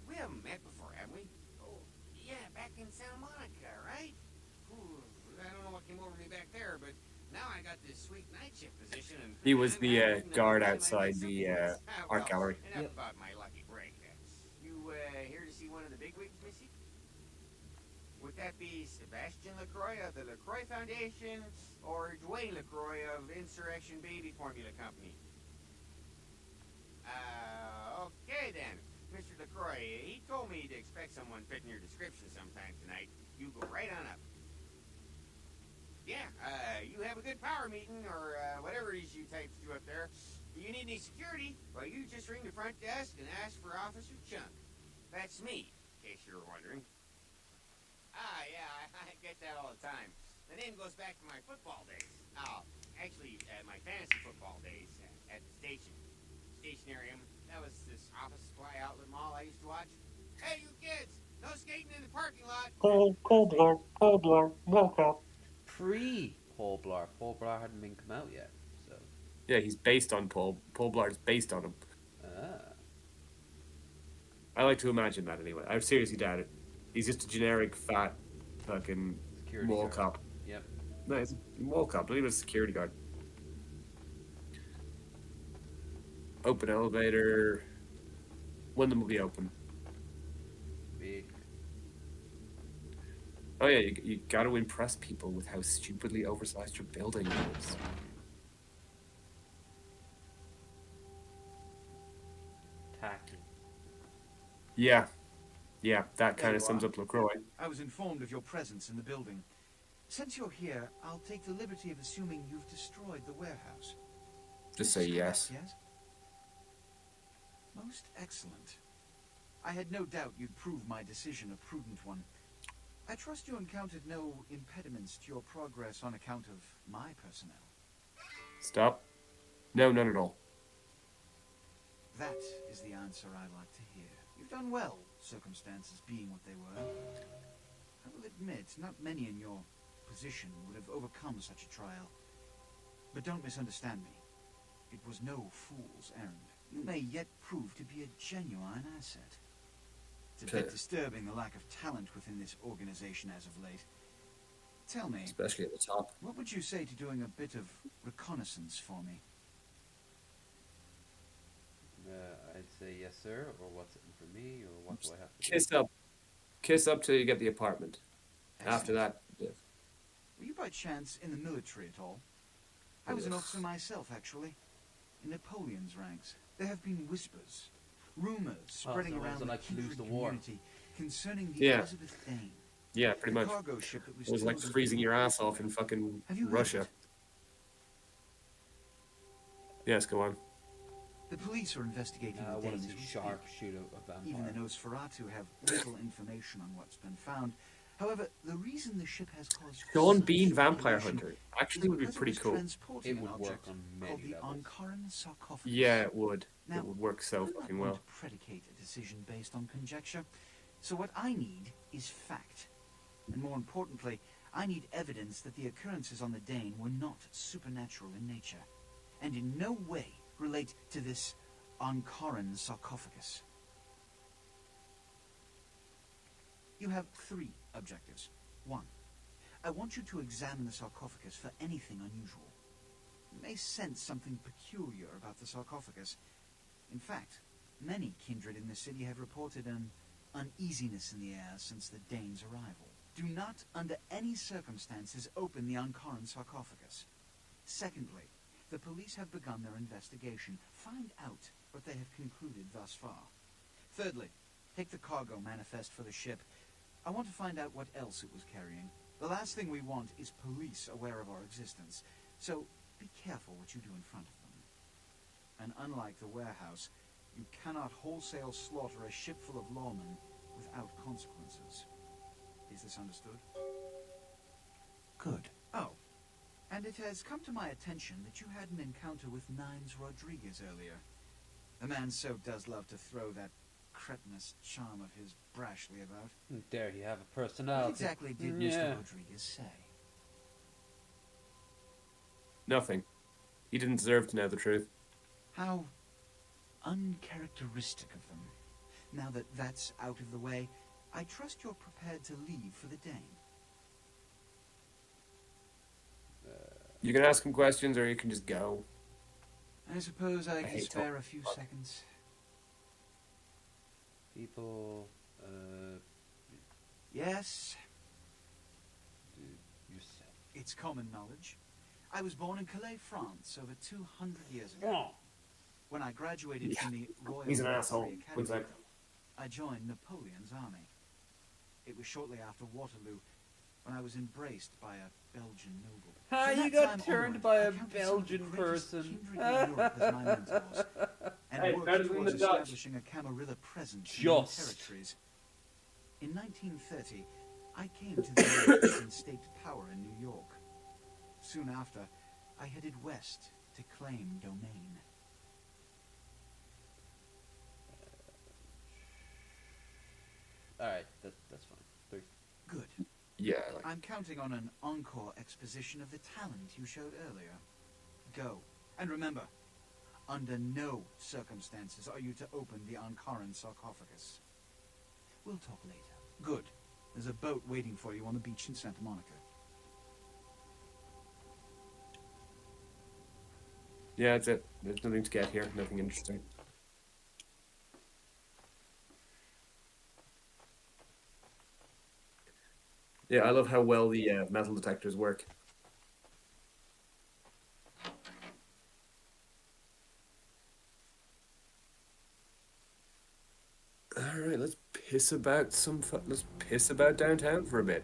J: We haven't met before, have we? Oh, yeah, back in Santa Monica, right? Ooh, I don't know what came over me back there, but now I got this sweet night shift position, and
B: He was
J: I'm
B: the
J: hoping
B: guard
J: that I
B: outside
J: get
B: the
J: something.
B: art
J: Well,
B: gallery.
J: enough
A: Yep.
J: about my lucky break. You, here to see one of the bigwigs, Missy? Would that be Sebastian LaCroix of the LaCroix Foundation, or Dwayne LaCroix of Insurrection Baby Formula Company? Okay then. Mr. LaCroix, he told me to expect someone fitting your description sometime tonight. You go right on up. Yeah, you have a good power meeting, or whatever it is you types do up there. If you need any security, well, you just ring the front desk and ask for Officer Chunk. That's me, in case you were wondering. Ah, yeah, I get that all the time. The name goes back to my football days. Oh, actually, my fantasy football days at the station. Stationarium. That was this office supply outlet mall I used to watch. Hey, you kids! No skating in the parking lot!
H: Paul Blart, woke up.
A: Pre-Paul Blart. Paul Blart hadn't been come out yet, so.
B: Yeah, he's based on Paul. Paul Blart's based on him.
A: Ah.
B: I like to imagine that anyway. I seriously doubt it. He's just a generic fat fucking
A: Security
B: mall
A: guard.
B: cop.
A: Yep.
B: No, he's a mall cop, not even a security guard. Open elevator. When them will be open.
A: Big.
B: Oh yeah, you got to impress people with how stupidly oversized your building is.
A: Tacky.
B: Yeah, that
K: There
B: kind of
K: you
B: sums
K: are.
B: up LaCroix.
K: I was informed of your presence in the building. Since you're here, I'll take the liberty of assuming you've destroyed the warehouse.
B: Just
K: This
B: say
K: is
B: yes.
K: correct, yes? Most excellent. I had no doubt you'd prove my decision a prudent one. I trust you encountered no impediments to your progress on account of my personnel.
B: Stop. No, none at all.
K: That is the answer I like to hear. You've done well, circumstances being what they were. I will admit, not many in your position would have overcome such a trial. But don't misunderstand me. It was no fool's errand. You may yet prove to be a genuine asset. It's a bit disturbing, the lack of talent within this organization as of late. Tell me,
B: Especially at the top.
K: what would you say to doing a bit of reconnaissance for me?
A: I'd say yes, sir, or what's it for me, or what do I have to
B: Kiss up. Kiss up till you get the apartment. After
K: Excellent.
B: that, yeah.
K: Were you by chance in the military at all? I was an officer myself, actually. In Napoleon's ranks, there have been whispers, rumors spreading
A: so was
K: around
A: it
K: the
A: like to lose
K: kindred
A: the war?
K: community concerning the
B: Yeah.
K: Elizabeth Dane.
B: Yeah, pretty
K: the
B: much.
K: cargo ship that was
B: It was like
K: towed into
B: freezing
K: the
B: your ass
K: war.
B: off in fucking
K: Have you heard
B: Russia.
K: it?
B: Yes, go on.
K: The police are investigating
A: I
K: the
A: want
K: Danes
A: to
K: as
A: see
K: we
A: sharp
K: speak.
A: shoot a vampire.
K: Even the Nosferatu have little information on what's been found. However, the reason the ship has caused
B: Sean
K: such
B: Bean Vampire
K: speculation
B: Hunter.
K: is
B: Actually would be
K: because it
B: pretty
K: was
B: cool.
K: transporting
A: It
K: an
A: would work
K: object
A: on
K: called
A: many
K: the
A: levels.
K: Ankaran sarcophagus.
B: Yeah, it would.
K: Now,
B: It would work so
K: I'm not
B: fucking
K: one
B: well.
K: to predicate a decision based on conjecture. So what I need is fact. And more importantly, I need evidence that the occurrences on the Dane were not supernatural in nature, and in no way relate to this Ankaran sarcophagus. You have 3 objectives. 1. I want you to examine the sarcophagus for anything unusual. You may sense something peculiar about the sarcophagus. In fact, many kindred in the city have reported an uneasiness in the air since the Dane's arrival. Do not, under any circumstances, open the Ankaran sarcophagus. Secondly, the police have begun their investigation. Find out what they have concluded thus far. Thirdly, take the cargo manifest for the ship. I want to find out what else it was carrying. The last thing we want is police aware of our existence, so be careful what you do in front of them. And unlike the warehouse, you cannot wholesale slaughter a ship full of lawmen without consequences. Is this understood?
L: Good.
K: Oh, and it has come to my attention that you had an encounter with Nines Rodriguez earlier. The man so does love to throw that cretinous charm of his brashly about.
A: Dare he have a personality?
K: What exactly did Mr. Rodriguez say?
B: Nothing. He didn't deserve to know the truth.
K: How uncharacteristic of them. Now that that's out of the way, I trust you're prepared to leave for the Dane.
B: You can ask him questions, or you can just go.
K: I suppose I can
B: hate
K: spare a few seconds.
A: People,
K: Yes,
A: you said.
K: it's common knowledge. I was born in Calais, France, over 200 years ago.
A: Oh.
K: When I graduated from the Royal
B: He's an
K: Military
B: asshole.
K: Academy,
B: Exactly.
K: I joined Napoleon's army. It was shortly after Waterloo, when I was embraced by a Belgian noble.
A: Ah,
K: From
A: you
K: that
A: got
K: time
A: turned
K: onward,
A: by
K: I
A: a
K: counted some of the
A: Belgian
K: greatest
A: person.
K: kindred in Europe as my mentors, and
B: Hey,
K: worked
B: better than
K: towards
B: the Dutch.
K: establishing a Camarilla presence in
A: Just.
K: new territories. In 1930, I came to the United in state power in New York. Soon after, I headed west to claim domain.
A: Alright, that's fine. 3.
K: Good.
B: Yeah.
K: I'm counting on an encore exposition of the talent you showed earlier. Go. And remember, under no circumstances are you to open the Ankaran sarcophagus. We'll talk later. Good. There's a boat waiting for you on the beach in Santa Monica.
B: Yeah, that's it. There's nothing to get here. Nothing interesting. Yeah, I love how well the metal detectors work. All right, let's piss about let's piss about downtown for a bit.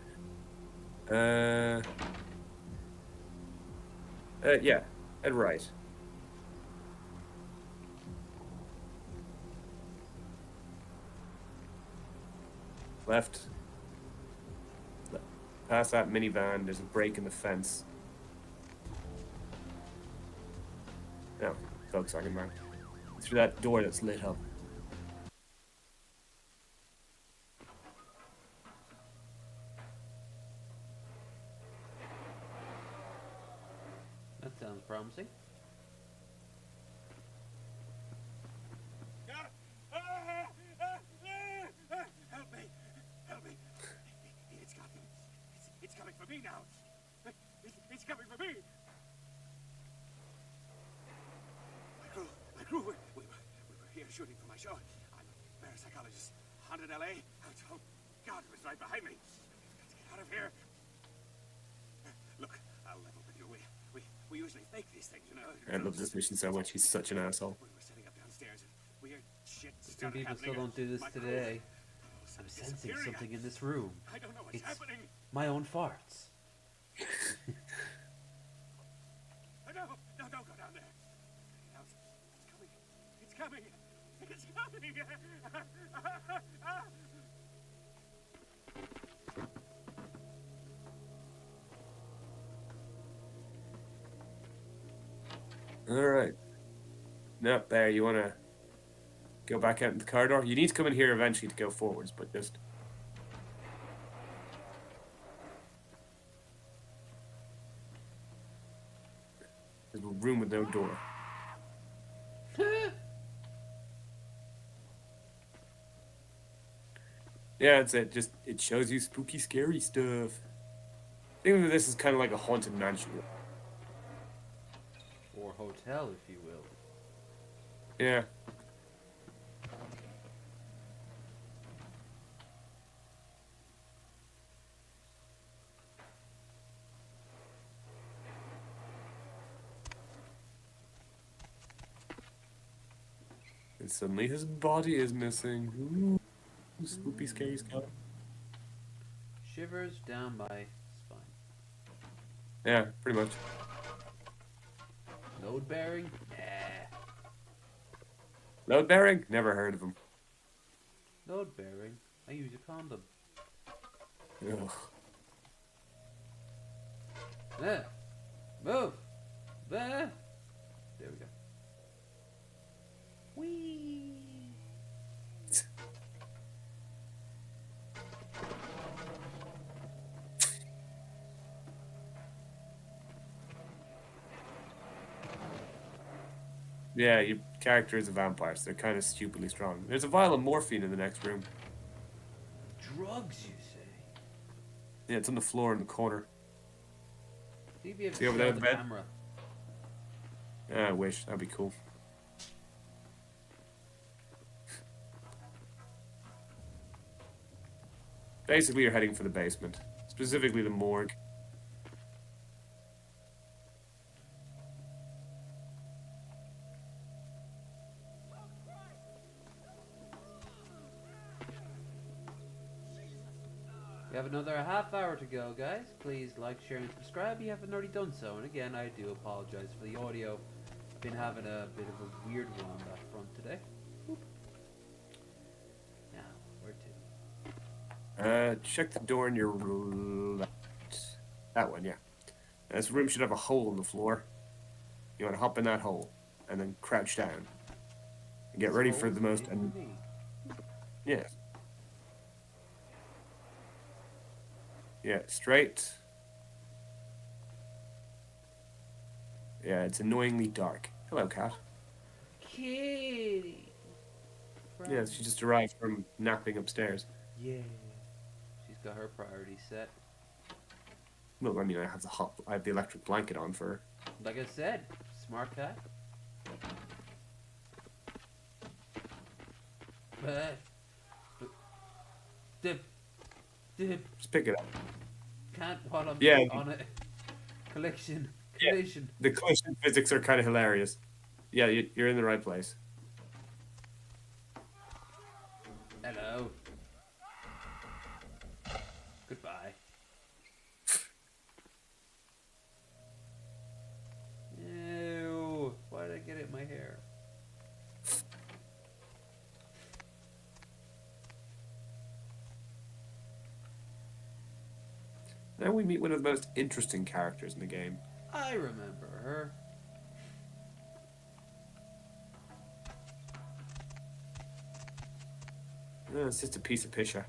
B: Yeah, and right. Left. Past that minivan, there's a break in the fence. No, Volkswagen van. Through that door that's lit up.
A: That sounds promising.
J: Help me! Help me! It's got him. It's coming for me now. It's coming for me. My crew, we were here shooting for my show. I'm a parapsychologist, haunted LA. Oh God, it was right behind me. We've got to get out of here. Look, I'll level with you. We usually fake these things, you know.
B: I love this mission so much. He's such an asshole.
J: We were setting up downstairs and weird shit
A: Some
J: started
A: people
J: happening.
A: still don't do this
J: My crew
A: today.
J: was
A: I'm sensing
J: disappearing.
A: something in this room.
J: I don't know what's
A: It's
J: happening.
A: my own farts.
J: No, don't go down there. It's coming. It's coming.
B: All right. Nope, there. You want to go back out in the corridor? You need to come in here eventually to go forwards, but just... There's a room with no door. Yeah, that's it. Just, it shows you spooky, scary stuff. Think of this as kind of like a haunted mansion.
A: Or hotel, if you will.
B: Yeah. And suddenly his body is missing. Ooh, spooky, scary stuff.
A: Shivers down my spine.
B: Yeah, pretty much.
A: Load bearing? Nah.
B: Load bearing? Never heard of them.
A: Load bearing? I use a condom.
B: Ugh.
A: Move! There we go. Whee!
B: Yeah, your character is a vampire, so they're kind of stupidly strong. There's a vial of morphine in the next room.
A: Drugs, you say?
B: Yeah, it's on the floor in the corner.
A: See if you have
B: See over there
A: the
B: at the bed?
A: camera.
B: Yeah, I wish. That'd be cool. Basically, you're heading for the basement. Specifically the morgue.
A: We have another half hour to go, guys. Please like, share, and subscribe if you haven't already done so. And again, I do apologize for the audio. Been having a bit of a weird one on that front today. Whoop. Now, where to?
B: Check the door in your left. That one, yeah. This room should have a hole in the floor. You want to hop in that hole and then crouch down and get ready for the most. Yeah. Yeah, straight. Yeah, it's annoyingly dark. Hello, cat.
A: Kitty.
B: Yeah, she just arrived from napping upstairs.
A: Yeah. She's got her priorities set.
B: Well, I mean, I have the electric blanket on for her.
A: Like I said, smart cat.
B: Just pick it up.
A: Can't while I'm
B: Yeah.
A: on a collision.
B: Yeah. The collision physics are kind of hilarious. Yeah, you're in the right place.
A: Hello. Goodbye. Ew. Why did I get it in my hair?
B: Now we meet one of the most interesting characters in the game.
A: I remember her.
B: It's just a piece of pisha.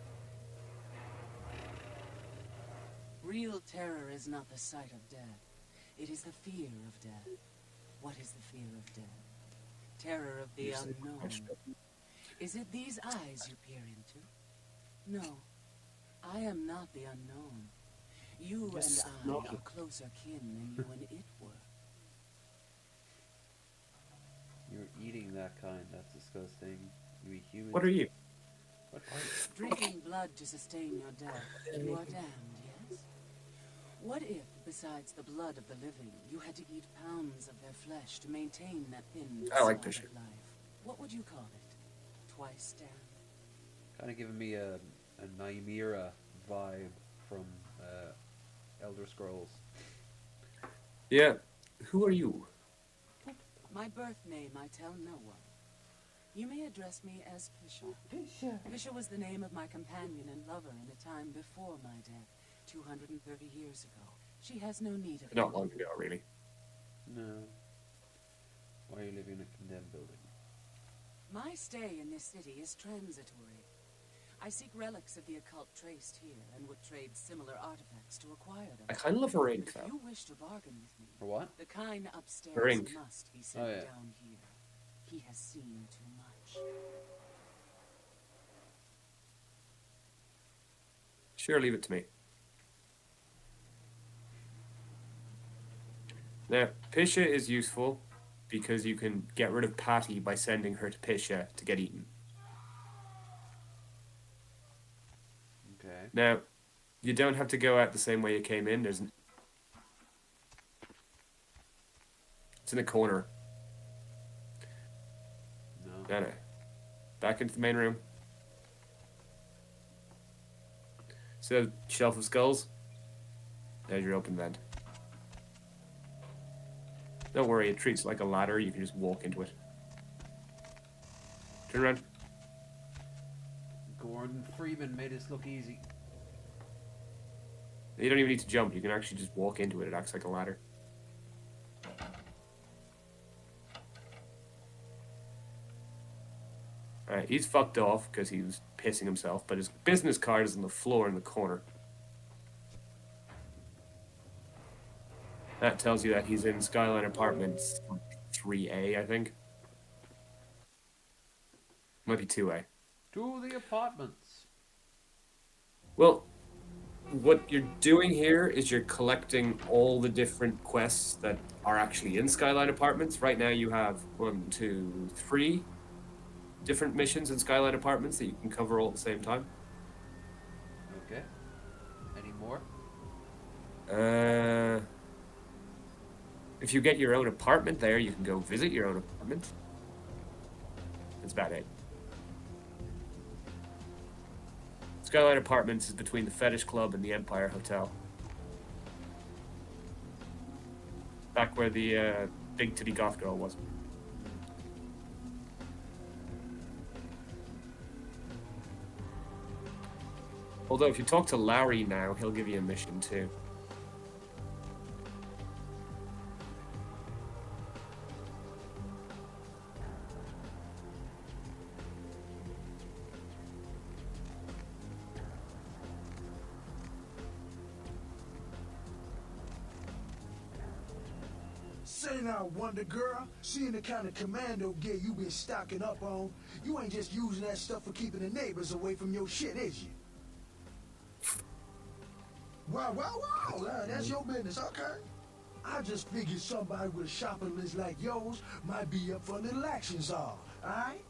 L: Real terror is not the sight of death. It is the fear of death. What is the fear of death? Terror of the unknown. Is it these eyes you peer into? No. I am not the unknown. You and I are closer kin than you and it were.
A: You're eating that kind. That's disgusting. You eat humans.
B: What are you?
A: What are you?
L: Drinking blood to sustain your death. You are damned, yes? What if, besides the blood of the living, you had to eat pounds of their flesh to maintain that thin
B: I like
L: facade
B: this
L: of
B: shit.
L: life? What would you call it? Twice damned?
A: Kind of giving me a Nymera vibe from Elder Scrolls.
B: Yeah. Who are you?
L: My birth name I tell no one. You may address me as Pisha. Pisha was the name of my companion and lover in a time before my death, 230 years ago. She has no need of
B: Not long ago, really.
A: No. Why are you living in a condemned building?
L: My stay in this city is transitory. I seek relics of the occult traced here and would trade similar artifacts to acquire them.
B: I kind of love her ink,
L: If
B: though.
L: you wish to bargain with me,
A: For what?
L: the kind upstairs
B: Her ink.
L: must be sent down here. He has seen too much.
B: Sure, leave it to me. Now, Pisha is useful because you can get rid of Patty by sending her to Pisha to get eaten.
A: Okay.
B: Now, you don't have to go out the same way you came in. It's in the corner.
A: No.
B: No. Back into the main room. See that shelf of skulls? There's your open vent. Don't worry, it treats it like a ladder. You can just walk into it. Turn around.
A: Gordon Freeman made this look easy.
B: You don't even need to jump. You can actually just walk into it. It acts like a ladder. Alright, he's fucked off because he was pissing himself, but his business card is on the floor in the corner. That tells you that he's in Skyline Apartments 3A, I think. Might be 2A.
A: To the apartments.
B: Well, what you're doing here is you're collecting all the different quests that are actually in Skyline Apartments. Right now you have 1, 2, 3 different missions in Skyline Apartments that you can cover all at the same time.
A: Okay. Any more?
B: If you get your own apartment there, you can go visit your own apartment. That's about it. Skyline Apartments is between the Fetish Club and the Empire Hotel. Back where the big titty goth girl was. Although if you talk to Larry now, he'll give you a mission too.
E: Say now, Wonder Girl, seeing the kind of commando gear you been stocking up on, you ain't just using that stuff for keeping the neighbors away from your shit, is you? Wow, that's your business, okay. I just figured somebody with a shopping list like yours might be up for a little action, all right?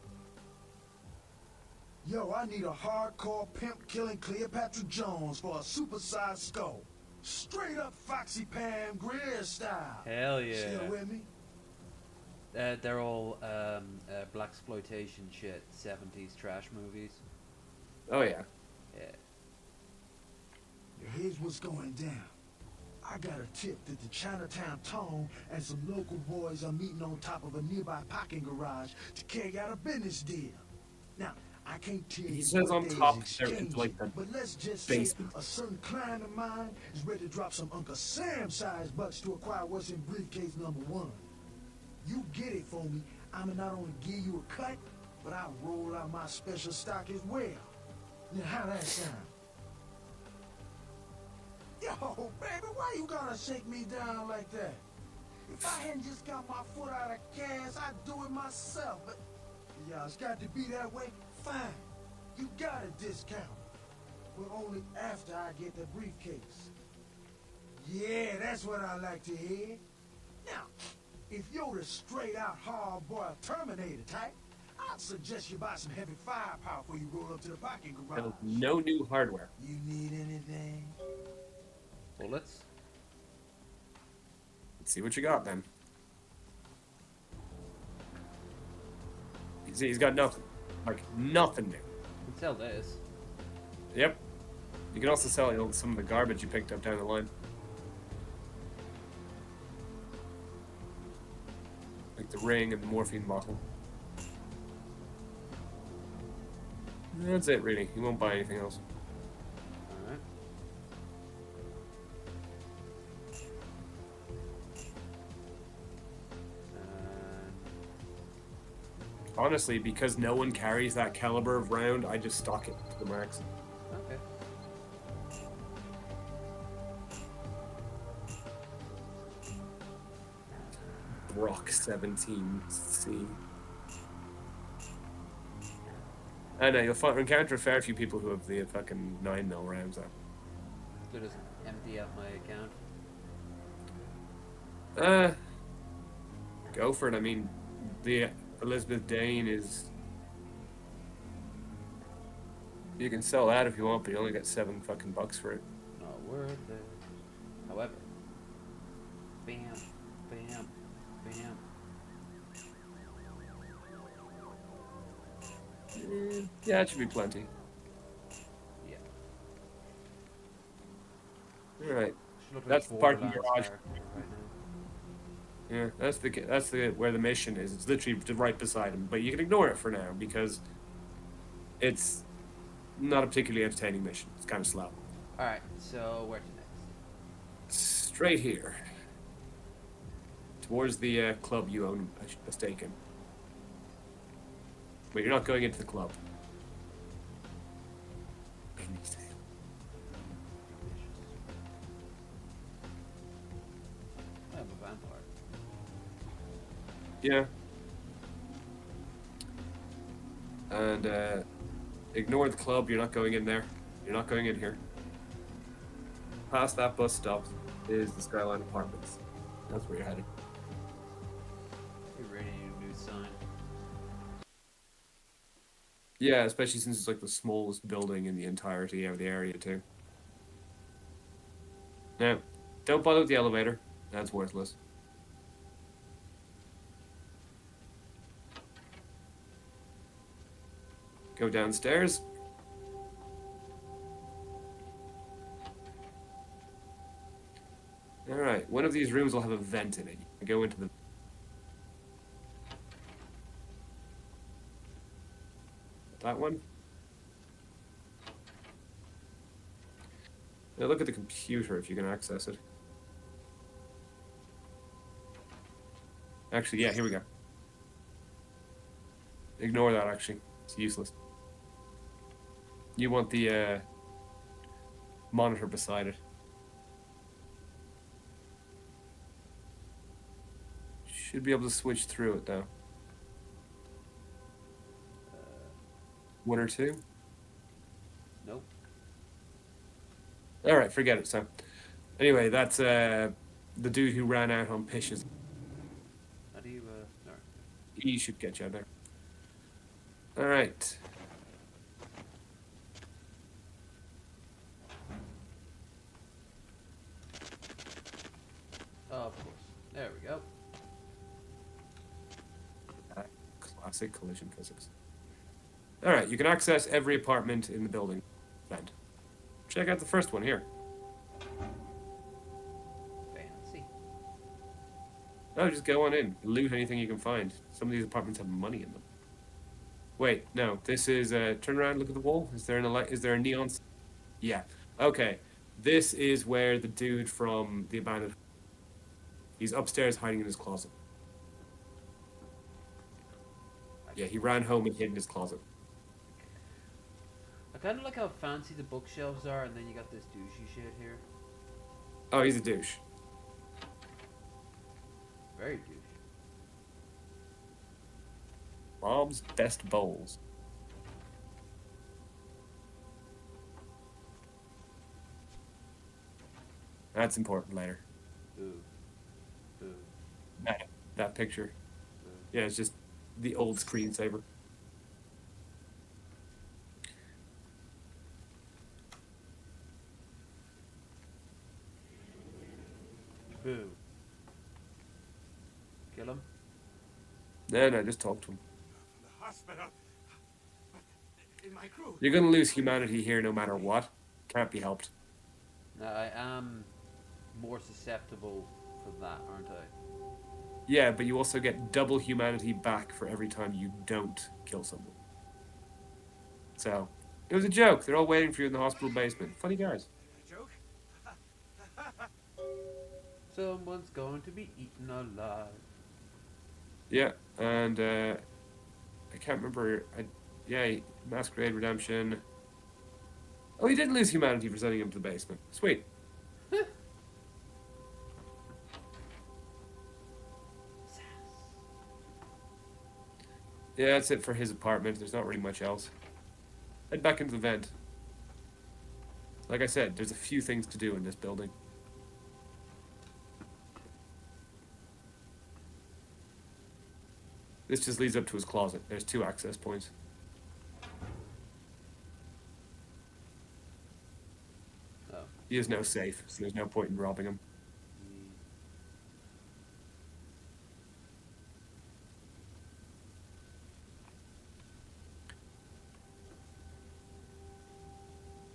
E: Yo, I need a hardcore pimp-killing Cleopatra Jones for a supersized skull. Straight up Foxy Pam Grier style.
A: Hell yeah.
E: Still with me?
A: They're all blaxploitation shit, 70s trash movies.
B: Oh yeah.
A: Yeah.
E: Here's what's going down. I got a tip that the Chinatown Tone and some local boys are meeting on top of a nearby parking garage to carry out a business deal. Now, I can't tell you
B: says
E: what
B: on
E: they
B: top
E: is
B: there is
E: exchanging,
B: like the
E: but let's just
B: basement.
E: say a certain client of mine is ready to drop some Uncle Sam-sized bucks to acquire what's in briefcase number 1. You get it for me, I'ma not only give you a cut, but I'll roll out my special stock as well. Now, how that sound? Yo, baby, why you gotta shake me down like that? If I hadn't just got my foot out of gas, I'd do it myself, but yeah, it's got to be that way. Fine, you got a discount, but only after I get the briefcase. Yeah, that's what I like to hear. Now, if you're the straight-out hard-boiled Terminator type, I'd suggest you buy some heavy firepower before you roll up to the parking garage.
B: No new hardware.
E: You need anything?
A: Bullets?
B: Let's see what you got then. You see, he's got nothing. Like, nothing new.
A: You can sell this.
B: Yep. You can also sell some of the garbage you picked up down the line. Like the ring and the morphine bottle. That's it, really. You won't buy anything else.
A: Alright.
B: Honestly, because no one carries that caliber of round, I just stock it to the max.
A: Okay.
B: Brock 17C. I know, you'll encounter a fair few people who have the fucking 9mm rounds though.
A: So just empty out my account.
B: Go for it. I mean, the Elizabeth Dane is... You can sell that if you want, but you only get $7 fucking bucks for it.
A: Not worth it. However, bam, bam, bam.
B: Yeah, it should be plenty.
A: Yeah.
B: Alright.
A: Should look like
B: That's the parking
A: Borderlands
B: garage.
A: character right now.
B: Yeah, that's where the mission is. It's literally right beside him, but you can ignore it for now because it's not a particularly entertaining mission. It's kind of slow.
A: Alright, so where to next?
B: Straight here. Towards the club you own a stake in. But you're not going into the club.
A: I have a vampire.
B: Yeah. And ignore the club. You're not going in there. You're not going in here. Past that bus stop is the Skyline Apartments. That's where you're headed.
A: You really need a new sign.
B: Yeah, especially since it's like the smallest building in the entirety of the area too. Now, don't bother with the elevator. That's worthless. Go downstairs. Alright, one of these rooms will have a vent in it. You can go into the... That one. Now look at the computer if you can access it. Actually, yeah, here we go. Ignore that, actually. It's useless. You want the monitor beside it. Should be able to switch through it, though. One or two?
A: Nope.
B: Alright, forget it, so. Anyway, that's the dude who ran out on pishes.
A: How do you, no.
B: He should get you out there. Alright.
A: Oh, of course. There we go.
B: Classic collision physics. Alright, you can access every apartment in the building. Vent. Check out the first one here.
A: Fancy.
B: Oh, just go on in. Loot anything you can find. Some of these apartments have money in them. Wait, no. This is turn around, look at the wall. Is there a neon? Yeah. Okay. This is where the dude from the abandoned... He's upstairs hiding in his closet. Yeah, he ran home and hid in his closet.
A: I kind of like how fancy the bookshelves are, and then you got this douchey shit here.
B: Oh, he's a douche.
A: Very douche.
B: Bob's best bowls. That's important later.
A: Ooh. Ooh.
B: That picture.
A: Ooh.
B: Yeah, it's just the old screensaver.
A: Boo. Kill him?
B: No, just talk to him.
C: The hospital. In my crew.
B: You're gonna lose humanity here no matter what. Can't be helped.
A: Now, I am more susceptible for that, aren't I?
B: Yeah, but you also get double humanity back for every time you don't kill someone. So, it was a joke. They're all waiting for you in the hospital basement. Funny guys.
C: Joke?
A: Someone's going to be eaten alive.
B: Yeah, and I can't remember. Yeah, Masquerade Redemption. Oh, he did lose humanity for sending him to the basement. Sweet. Yeah, that's it for his apartment. There's not really much else. Head back into the vent. Like I said, there's a few things to do in this building. This just leads up to his closet. There's 2 access points.
A: Oh.
B: He has no safe, so there's no point in robbing him.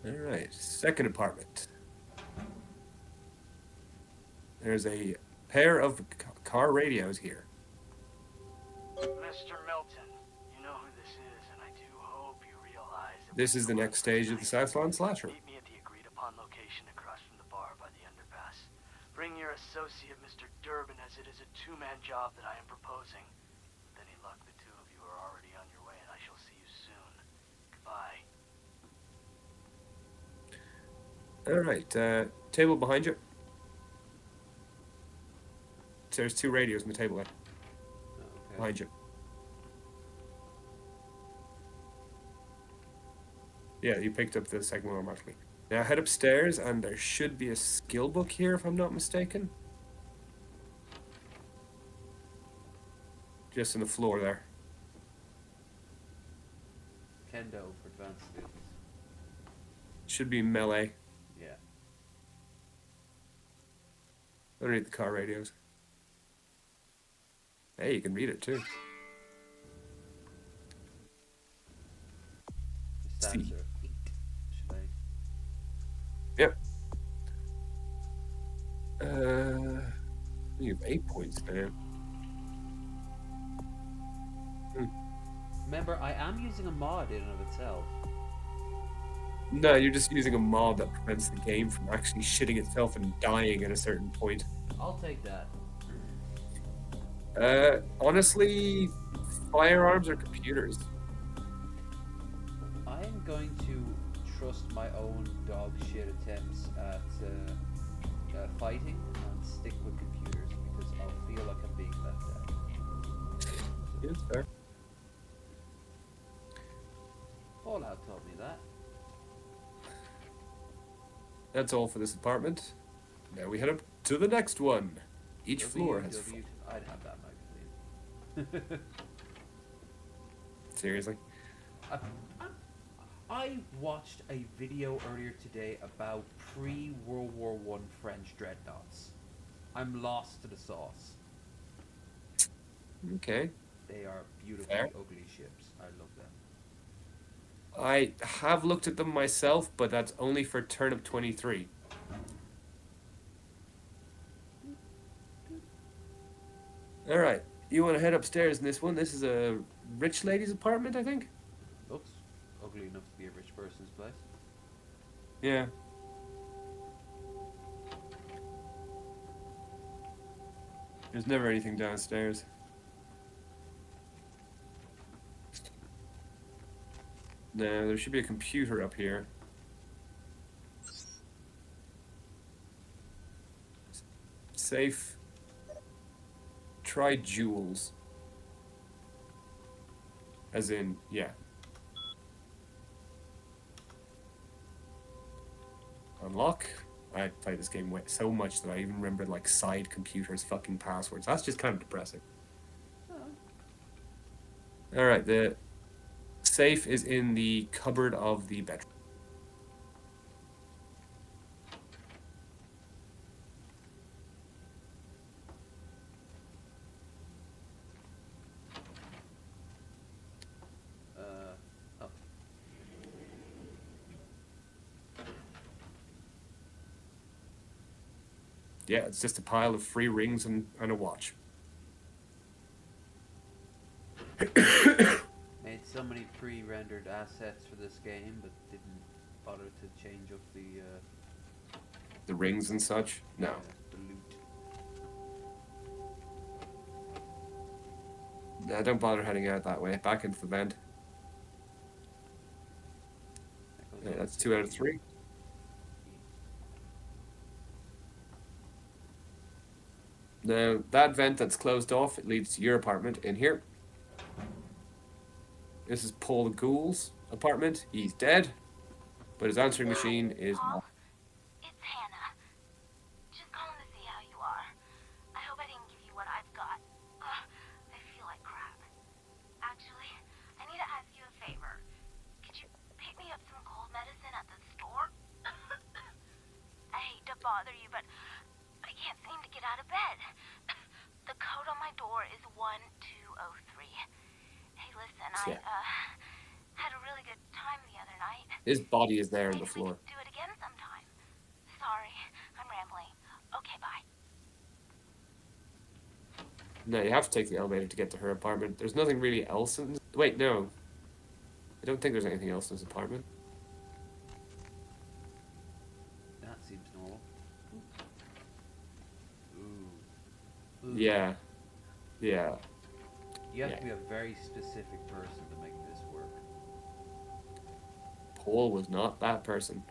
B: Alright, second apartment. There's a pair of car radios here.
M: Mr. Milton, you know who this is, and I do hope you realize
B: This is the next stage of the Southland Slasher.
M: meet me at the agreed upon location across from the bar by the underpass. Bring your associate, Mr. Durbin, as it is a two-man job that I am proposing. With any luck, the two of you are already on your way, and I shall see you soon. Goodbye.
B: Alright, table behind you. So there's two radios on the table there.
A: Okay.
B: Behind you. Yeah, you picked up the second one automatically. Now head upstairs, and there should be a skill book here, if I'm not mistaken. Just on the floor there.
A: Kendo for advanced students.
B: Should be melee.
A: Yeah.
B: Underneath the car radios. Hey, you can read it too.
A: The stats are 8. Should I?
B: Yep. You have 8 points now.
A: Remember, I am using a mod in and of itself.
B: No, you're just using a mod that prevents the game from actually shitting itself and dying at a certain point.
A: I'll take that.
B: Honestly, firearms or computers?
A: I am going to trust my own dog shit attempts at fighting and stick with computers because I'll feel like I'm being left out.
B: Yeah, fair.
A: Fallout told me that.
B: That's all for this apartment. Now we head up to the next one. Each floor has...
A: I'd have that magazine.
B: Seriously?
A: I watched a video earlier today about pre-World War I French dreadnoughts. I'm lost to the sauce.
B: Okay.
A: They are beautifully ugly ships. I love them.
B: I have looked at them myself, but that's only for Turnip 23. Alright, you want to head upstairs in this one? This is a rich lady's apartment, I think?
A: Looks ugly enough to be a rich person's place.
B: Yeah. There's never anything downstairs. No, there should be a computer up here. Safe. Try jewels. As in, yeah. Unlock. I played this game so much that I even remembered like side computers' fucking passwords. That's just kind of depressing. Alright, the safe is in the cupboard of the bedroom. Yeah, it's just a pile of free rings and a watch.
A: Made so many pre-rendered assets for this game, but didn't bother to change up
B: the rings and such. No.
A: The loot.
B: Nah, don't bother heading out that way. Back into the vent. Yeah, that's 2 out of 3. Now, that vent that's closed off, it leads to your apartment in here. This is Paul Gould's apartment. He's dead, but his answering machine is not.
N: It's Hannah. Just calling to see how you are. I hope I didn't give you what I've got. I feel like crap. Actually, I need to ask you a favor. Could you pick me up some cold medicine at the store? I hate to bother you, but I can't seem to get out of bed. The code on my door is 1203. Hey, listen,
B: Yeah.
N: I had a really good time the other night.
B: His body is there on the floor.
N: Do it again sometime. Sorry, I'm rambling. Okay, bye.
B: No, you have to take the elevator to get to her apartment. There's nothing really else in... Wait, no. I don't think there's anything else in this apartment.
A: That seems normal. Ooh. Ooh.
B: Yeah. Yeah.
A: You have to be a very specific person to make this work.
B: Paul was not that person.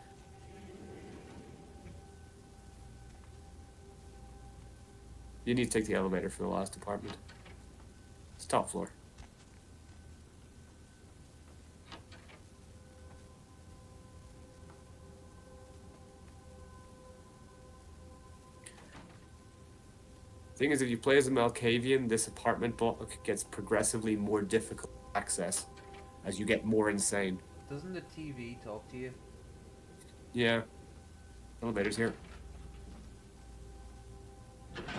B: You need to take the elevator for the last apartment. It's top floor. Thing is, if you play as a Malkavian, this apartment block gets progressively more difficult to access as you get more insane.
A: Doesn't the TV talk to you?
B: Yeah. Elevator's here.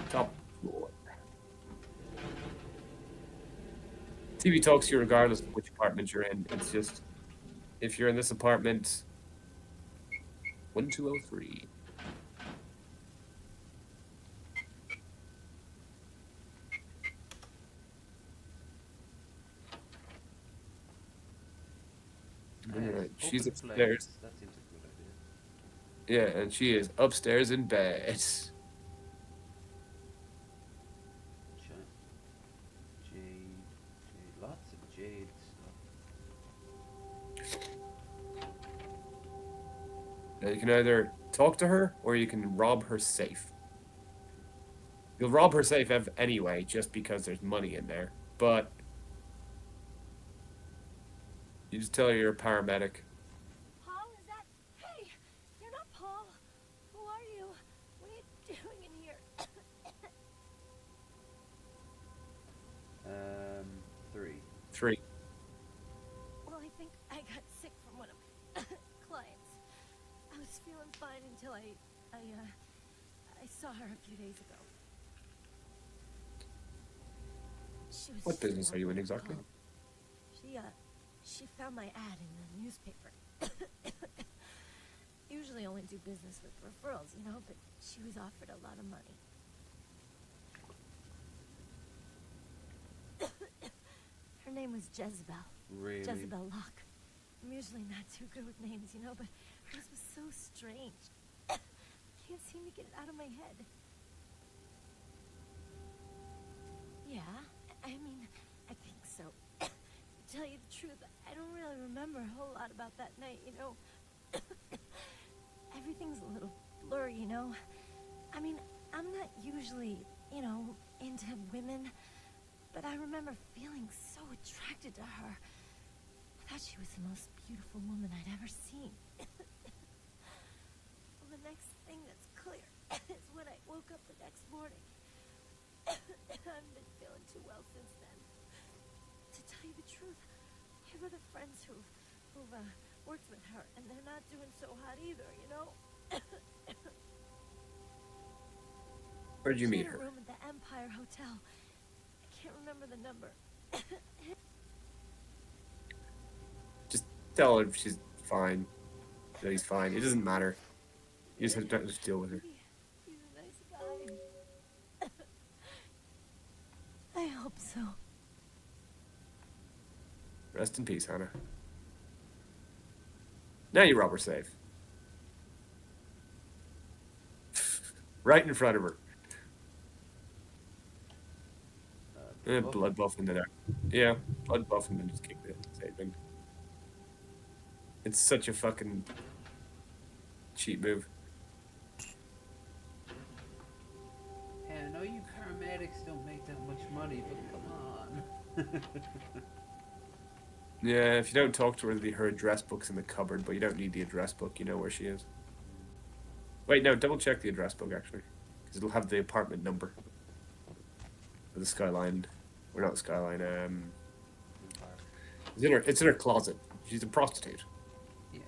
B: Top floor. TV talks to you regardless of which apartment you're in. It's just, if you're in this apartment, 1203. Alright, she's upstairs.
A: That seems a good idea.
B: Yeah, and she is upstairs in bed.
A: Jade, lots of jade stuff.
B: Now you can either talk to her or you can rob her safe. You'll rob her safe anyway, just because there's money in there. But you just tell her you're a paramedic.
N: Paul, is that... Hey, you're not Paul. Who are you? What are you doing in here?
A: 3.
N: Well, I think I got sick from one of my clients. I was feeling fine until I saw her a few days ago. She was
B: What business are you in exactly?
N: She found my ad in the newspaper. Usually only do business with referrals, you know, but she was offered a lot of money. Her name was Jezebel.
A: Really?
N: Jezebel Locke. I'm usually not too good with names, you know, but hers was so strange. Can't seem to get it out of my head. Yeah, I mean, I think so. To tell you the truth, I don't really remember a whole lot about that night, you know. Everything's a little blurry, you know. I mean, I'm not usually, you know, into women, but I remember feeling so attracted to her. I thought she was the most beautiful woman I'd ever seen. Well, the next thing that's clear is when I woke up the next morning. I haven't been feeling too well since then. To tell you the truth, I have other friends who've worked with her, and they're not doing so hot either, you know?
B: Where'd you meet her?
N: She had a room at the Empire Hotel. I can't remember the number.
B: Just tell her she's fine. That he's fine. It doesn't matter. You just have to deal with her.
N: He's a nice guy. I hope so.
B: Rest in peace, Hannah. Now you rob her safe. Right in front of her. Blood buff into there. Yeah, blood buff and then just kick the safe in. It's such a fucking cheap move.
A: Yeah, I know you paramedics don't make that much money, but come on.
B: Yeah, if you don't talk to her, her address book's in the cupboard, but you don't need the address book. You know where she is. Wait, no, double check the address book, actually. Because it'll have the apartment number. Or the skyline. Or not the skyline, it's in her closet. She's a prostitute.
A: Yeah.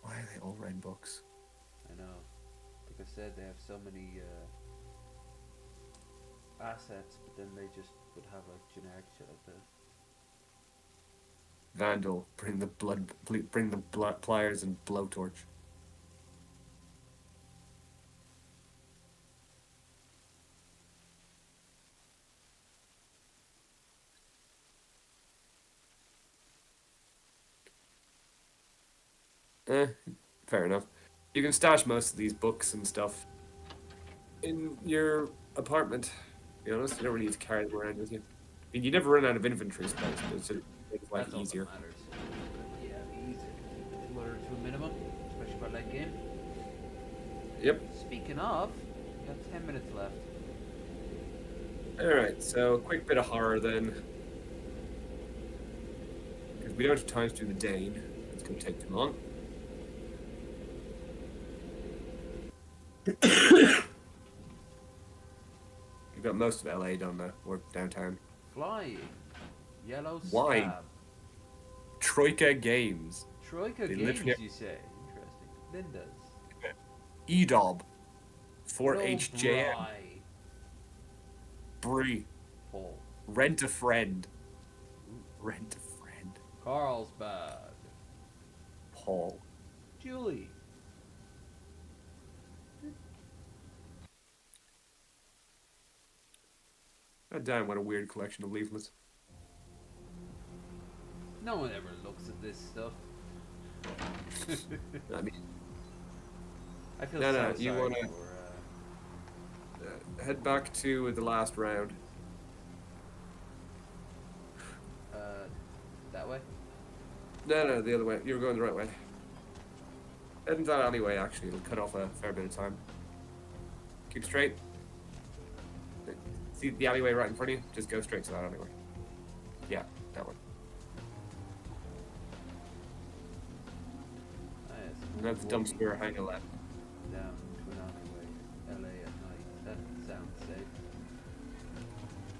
B: Why are they all red books?
A: I know. Like I said, they have so many assets, but then they just would have like generic shit like this.
B: Vandal, bring the pliers and blowtorch. Fair enough. You can stash most of these books and stuff in your apartment. To be honest, you don't really need to carry them around with you. I mean, you never run out of inventory space, but it makes life
A: That's all
B: easier.
A: that matters. Yeah, easy. 200 to a minimum, especially for late game.
B: Yep.
A: Speaking of, we got 10 minutes left.
B: Alright, so a quick bit of horror then. Because we don't have time to do the Dane. It's going to take too long. You've got most of LA done now, or downtown.
A: Flying. Yellow
B: Why?
A: Scab.
B: Troika Games.
A: Troika
B: They
A: Games,
B: literally-
A: you say? Interesting. Linda's.
B: EDOB.
A: Good
B: 4HJM.
A: old
B: Brie.
A: Paul.
B: Rent a Friend. Rent a Friend.
A: Carlsbad.
B: Paul.
A: Julie.
B: God damn, what a weird collection of leaflets.
A: No one ever looks at this stuff.
B: I mean,
A: I feel
B: no,
A: so
B: you
A: sorry
B: want to
A: for,
B: head back to the last round.
A: that way?
B: No, the other way. You were going the right way. Head into that alleyway, actually. It'll cut off a fair bit of time. Keep straight. See the alleyway right in front of you? Just go straight to that alleyway. Yeah, that one. And that's the dumpster hang a left.
A: Down to an alleyway. LA at night. That sounds safe.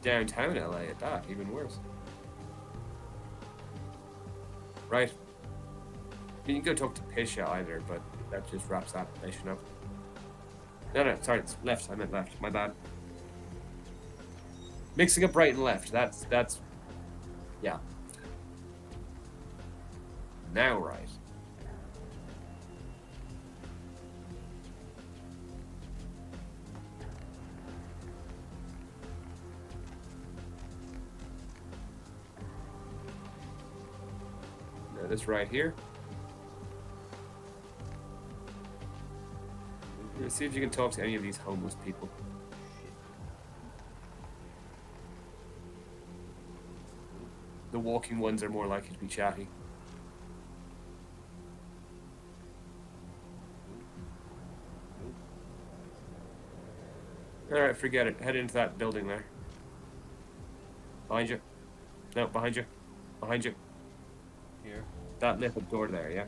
B: Downtown LA at that, even worse. Right. You can go talk to Pisha either, but that just wraps that mission up. No, sorry, it's left. I meant left. My bad. Mixing up right and left. That's yeah. Now right. Now this right here. Let's see if you can talk to any of these homeless people. The walking ones are more likely to be chatty. Alright, forget it. Head into that building there. Behind you. No, behind you. Behind you.
A: Here.
B: That lit up door there, yeah?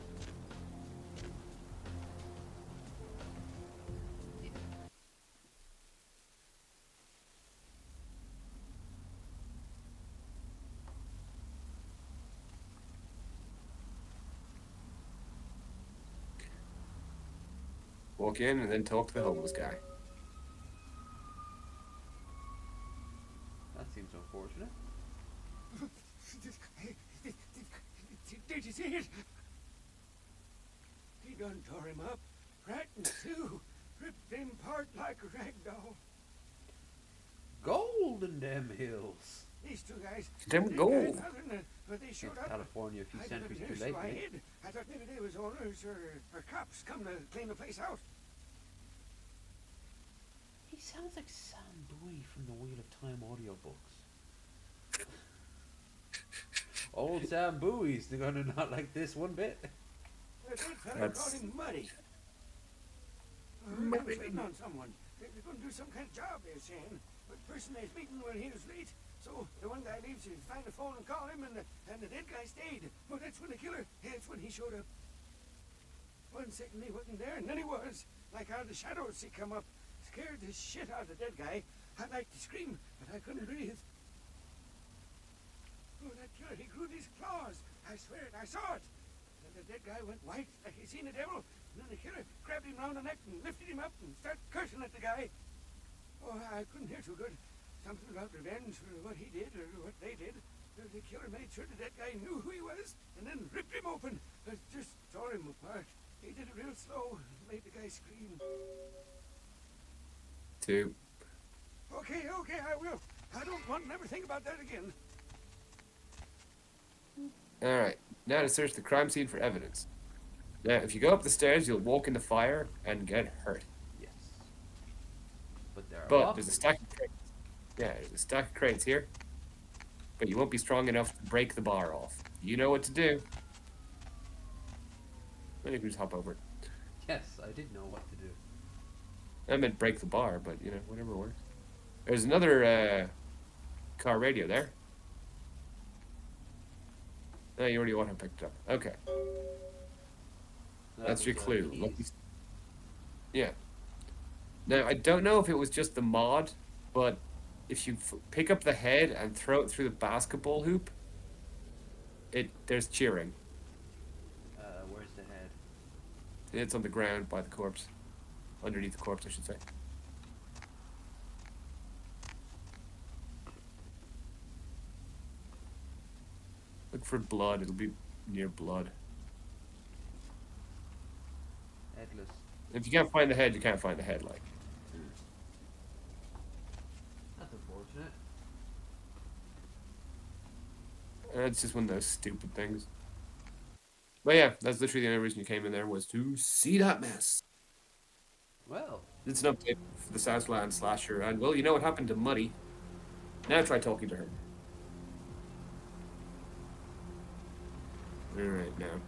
B: Walk in and then talk to the homeless guy.
A: That seems unfortunate.
E: Did you see it? He done tore him up, right in two, ripped him apart like a rag doll.
A: Gold in them hills.
E: These two guys.
B: Them
E: they
B: gold.
E: got nothing, but they showed up.
A: California a few
E: I
A: centuries
E: didn't
A: too late.
E: so I
A: mate.
E: hid. I thought maybe they was owners or cops come to clean the place out.
A: He sounds like Sam Bowie from the Wheel of Time audiobooks. Old Sam Bowie's gonna not like this one bit.
E: That fella
B: That's-
E: called him Muddy. He
B: Muddy.
E: was waiting on someone. They were going to do some kind of job, they were saying. But the person they was meeting when he was late. So the one guy leaves to find the phone and call him, and the dead guy stayed. But that's when the killer, that's when he showed up. 1 second he wasn't there, and then he was. Like out of the shadows he come up. Scared the shit out of the dead guy. I'd like to scream, but I couldn't breathe. Oh, that killer, he grew these claws. I swear it, I saw it. And the dead guy went white, like he seen the devil. And then the killer grabbed him round the neck and lifted him up and started cursing at the guy. Oh, I couldn't hear too good. Something about revenge for what he did or what they did. The killer made sure that that guy knew who he was, and then ripped him open. Just tore him apart. He did it real slow, made the guy scream.
B: 2.
E: Okay, I will. I don't want to never think about that again.
B: Alright, now to search the crime scene for evidence. Now, if you go up the stairs, you'll walk into fire and get hurt.
A: Yes. But
B: there's a stack of crates. Yeah, there's a stack of crates here. But you won't be strong enough to break the bar off. You know what to do. Then you can just hop over it.
A: Yes, I did know what to do.
B: I meant break the bar, but, you know, whatever works. There's another car radio there. No, you already want to pick it up. Okay. That's your clue. Yeah. Now, I don't know if it was just the mod, but if you pick up the head and throw it through the basketball hoop, there's cheering.
A: Where's the head?
B: It's on the ground by the corpse. Underneath the corpse, I should say. Look for blood. It'll be near blood.
A: Headless.
B: If you can't find the head, you can't find the head, like.
A: That's unfortunate.
B: It's just one of those stupid things. But yeah, that's literally the only reason you came in there, was to see that mess.
A: Well.
B: It's an update for the Southland slasher, and well, you know what happened to Muddy. Now try talking to her. Alright, now.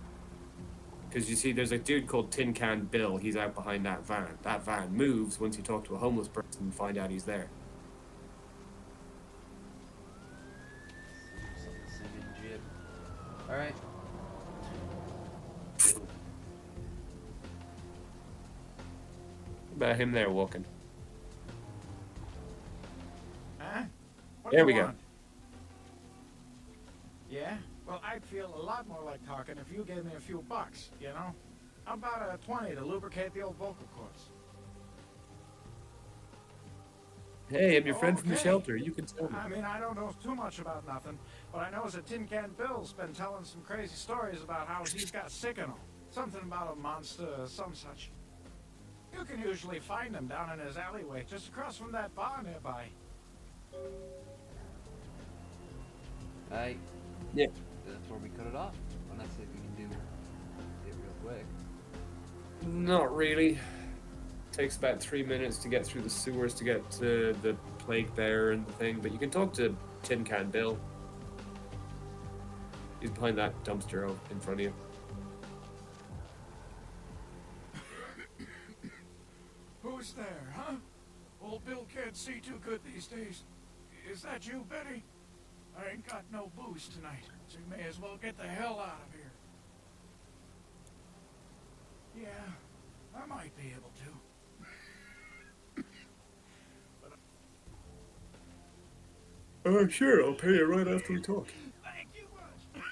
B: Because you see, there's a dude called Tin Can Bill. He's out behind that van. That van moves once you talk to a homeless person and find out he's there.
A: Alright.
B: What about him there walking?
O: Huh? What
B: There
O: do
B: we
O: you
B: go.
O: want? Yeah? Well, I'd feel a lot more like talking if you gave me a few bucks, you know? How about a 20 to lubricate the old vocal cords?
B: Hey, I'm your friend from the
O: Okay.
B: shelter. You can tell me.
O: I mean, I don't know too much about nothing, but I know that Tin Can Bill's been telling some crazy stories about how he's got sick and all. Something about a monster or some such. You can usually find him down in his alleyway, just across from that bar nearby.
A: Aye.
B: Yeah.
A: That's where we cut it off. Unless if we can do it real quick.
B: Not really. Takes about 3 minutes to get through the sewers to get to the plague bear and the thing, but you can talk to Tin Can Bill. He's behind that dumpster in front of you.
E: Who's there, huh? Old Bill can't see too good these days. Is that you, Betty? I ain't got no booze tonight, so you may as well get the hell out of here. Yeah, I might be able to.
B: Sure, I'll pay you right after we talk.
E: Thank you much. I'm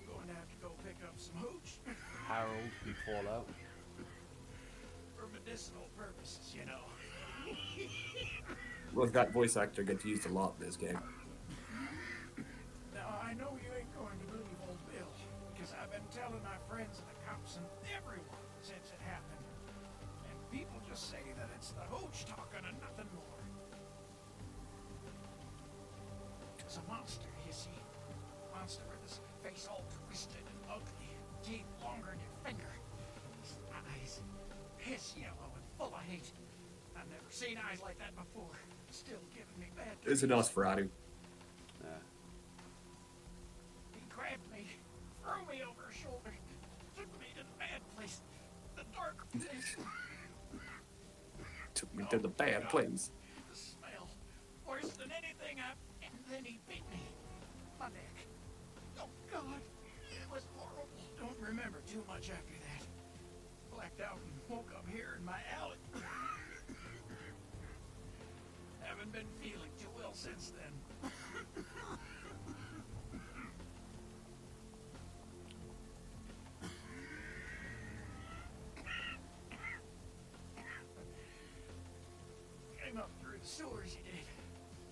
E: going to have to go pick up some hooch.
A: Harold from Fallout.
E: For medicinal purposes, you know.
B: Well, that voice actor gets used a lot in this game.
E: Now, I know you ain't going to believe old Bill, because I've been telling my friends and the cops and everyone since it happened. And people just say that it's the hooch talking and nothing more. It's a monster, you see. Monster with his face all twisted and ugly, teeth longer than your finger. His eyes piss yellow and full of hate. I've never seen eyes like that before. Still giving me bad
B: It's an Nosferatu.
E: He grabbed me, threw me over his shoulder, took me to the bad place, the dark place.
B: Took me to the bad place.
E: The smell, worse than anything and then he bit me. My neck. Oh, God. It was horrible. Don't remember too much after that. Blacked out and woke up here in my alley. Haven't been feeling too well since then. Came up through the sewers, he did.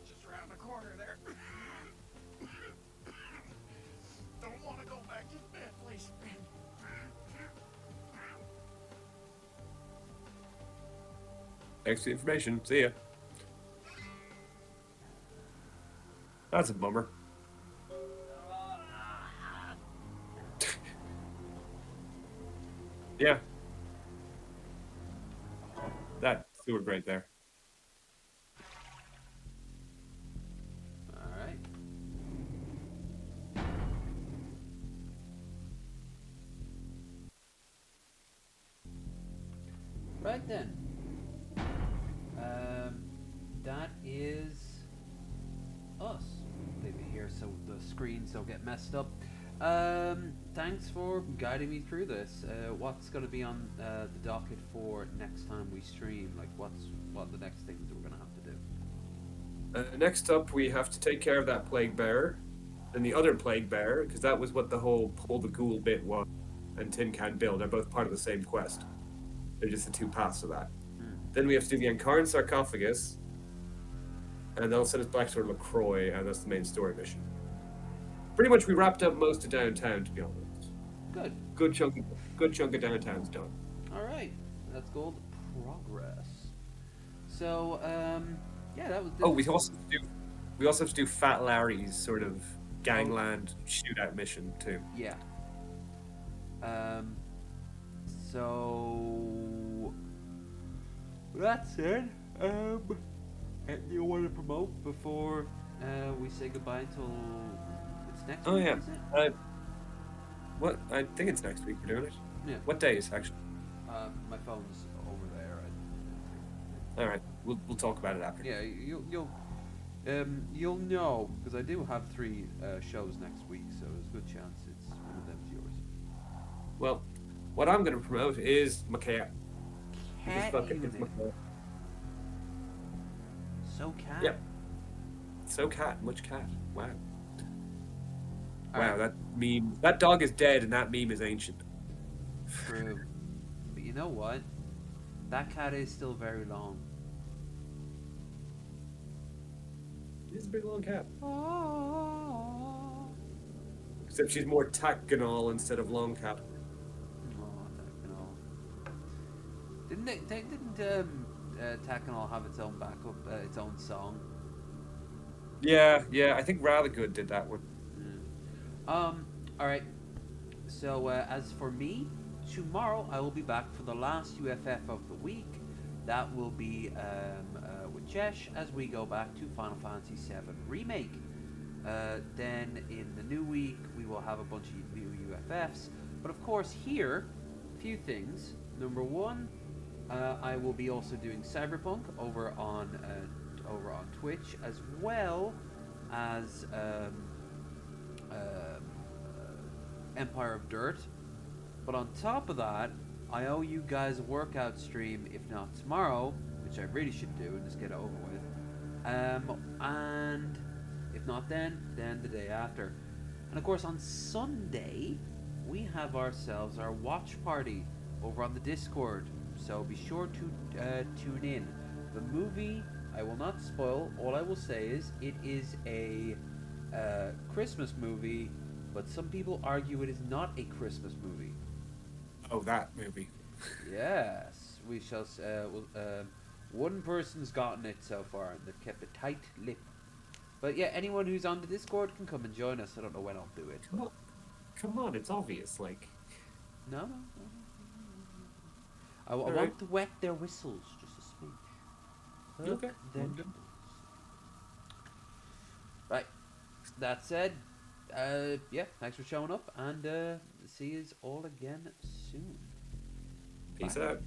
E: Just
O: around the corner there. Don't want to go back to bed, please.
B: Thanks for the information. See ya. That's a bummer. Yeah. That sewer right there.
A: Alright. Right then. That is us. Leave it here so the screens don't get messed up. Thanks for guiding me through this. What's going to be on the docket for next time we stream? Like, what are the next things that we're going to have to do?
B: Next up, we have to take care of that plague bearer, then the other plague bearer, because that was what the whole pull the ghoul bit was, and Tin Can Bill. They're both part of the same quest. They're just the two paths of that. Then we have to do the Encarn sarcophagus, and that'll send us back to LaCroix, and that's the main story mission. Pretty much, we wrapped up most of downtown, to be honest.
A: Good.
B: Good chunk of downtown's done.
A: All right, that's called progress. So, yeah, that was.
B: Oh, we also have to do Fat Larry's sort of gangland shootout mission too.
A: Yeah. So that's it. Anything you want to promote before we say goodbye until it's next week?
B: Yeah.
A: Is it?
B: What? I think it's next week we're doing it.
A: Yeah.
B: What days actually?
A: My phone's over there.
B: All right. We'll talk about it after.
A: Yeah, you'll know because I do have 3 shows next week, so there's a good chance it's one of them's yours.
B: Well, what I'm going to promote is my cat.
A: So cat.
B: Yep. So cat. Much cat. Wow.
A: All
B: wow.
A: right.
B: That meme. That dog is dead, and that meme is ancient.
A: True. But you know what? That cat is still very long.
B: She's a big long cat. Except she's more taconal instead of long cat.
A: Didn't Taconol have its own backup, its own song?
B: Yeah. I think Rather Good did that one.
A: All right. So as for me, tomorrow I will be back for the last U.F.F. of the week. That will be with Jesh as we go back to Final Fantasy VII Remake. Then in the new week we will have a bunch of new U.F.Fs. But of course here, a few things. Number one, I will be also doing Cyberpunk over on Twitch, as well as Empire of Dirt. But on top of that, I owe you guys a workout stream, if not tomorrow, which I really should do and just get it over with. And if not then the day after. And of course on Sunday, we have ourselves our watch party over on the Discord. So be sure to tune in. The movie, I will not spoil. All I will say is it is a Christmas movie, but some people argue it is not a Christmas movie.
B: Oh, that movie.
A: Yes, we shall. One person's gotten it so far, and they've kept a tight lip. But yeah, anyone who's on the Discord can come and join us. I don't know when I'll do it.
B: Come on, it's obvious. Like,
A: no. I want to wet their whistles just a smidge.
B: Okay.
A: Then. Right. That said, yeah, thanks for showing up, and see you all again soon.
B: Peace out.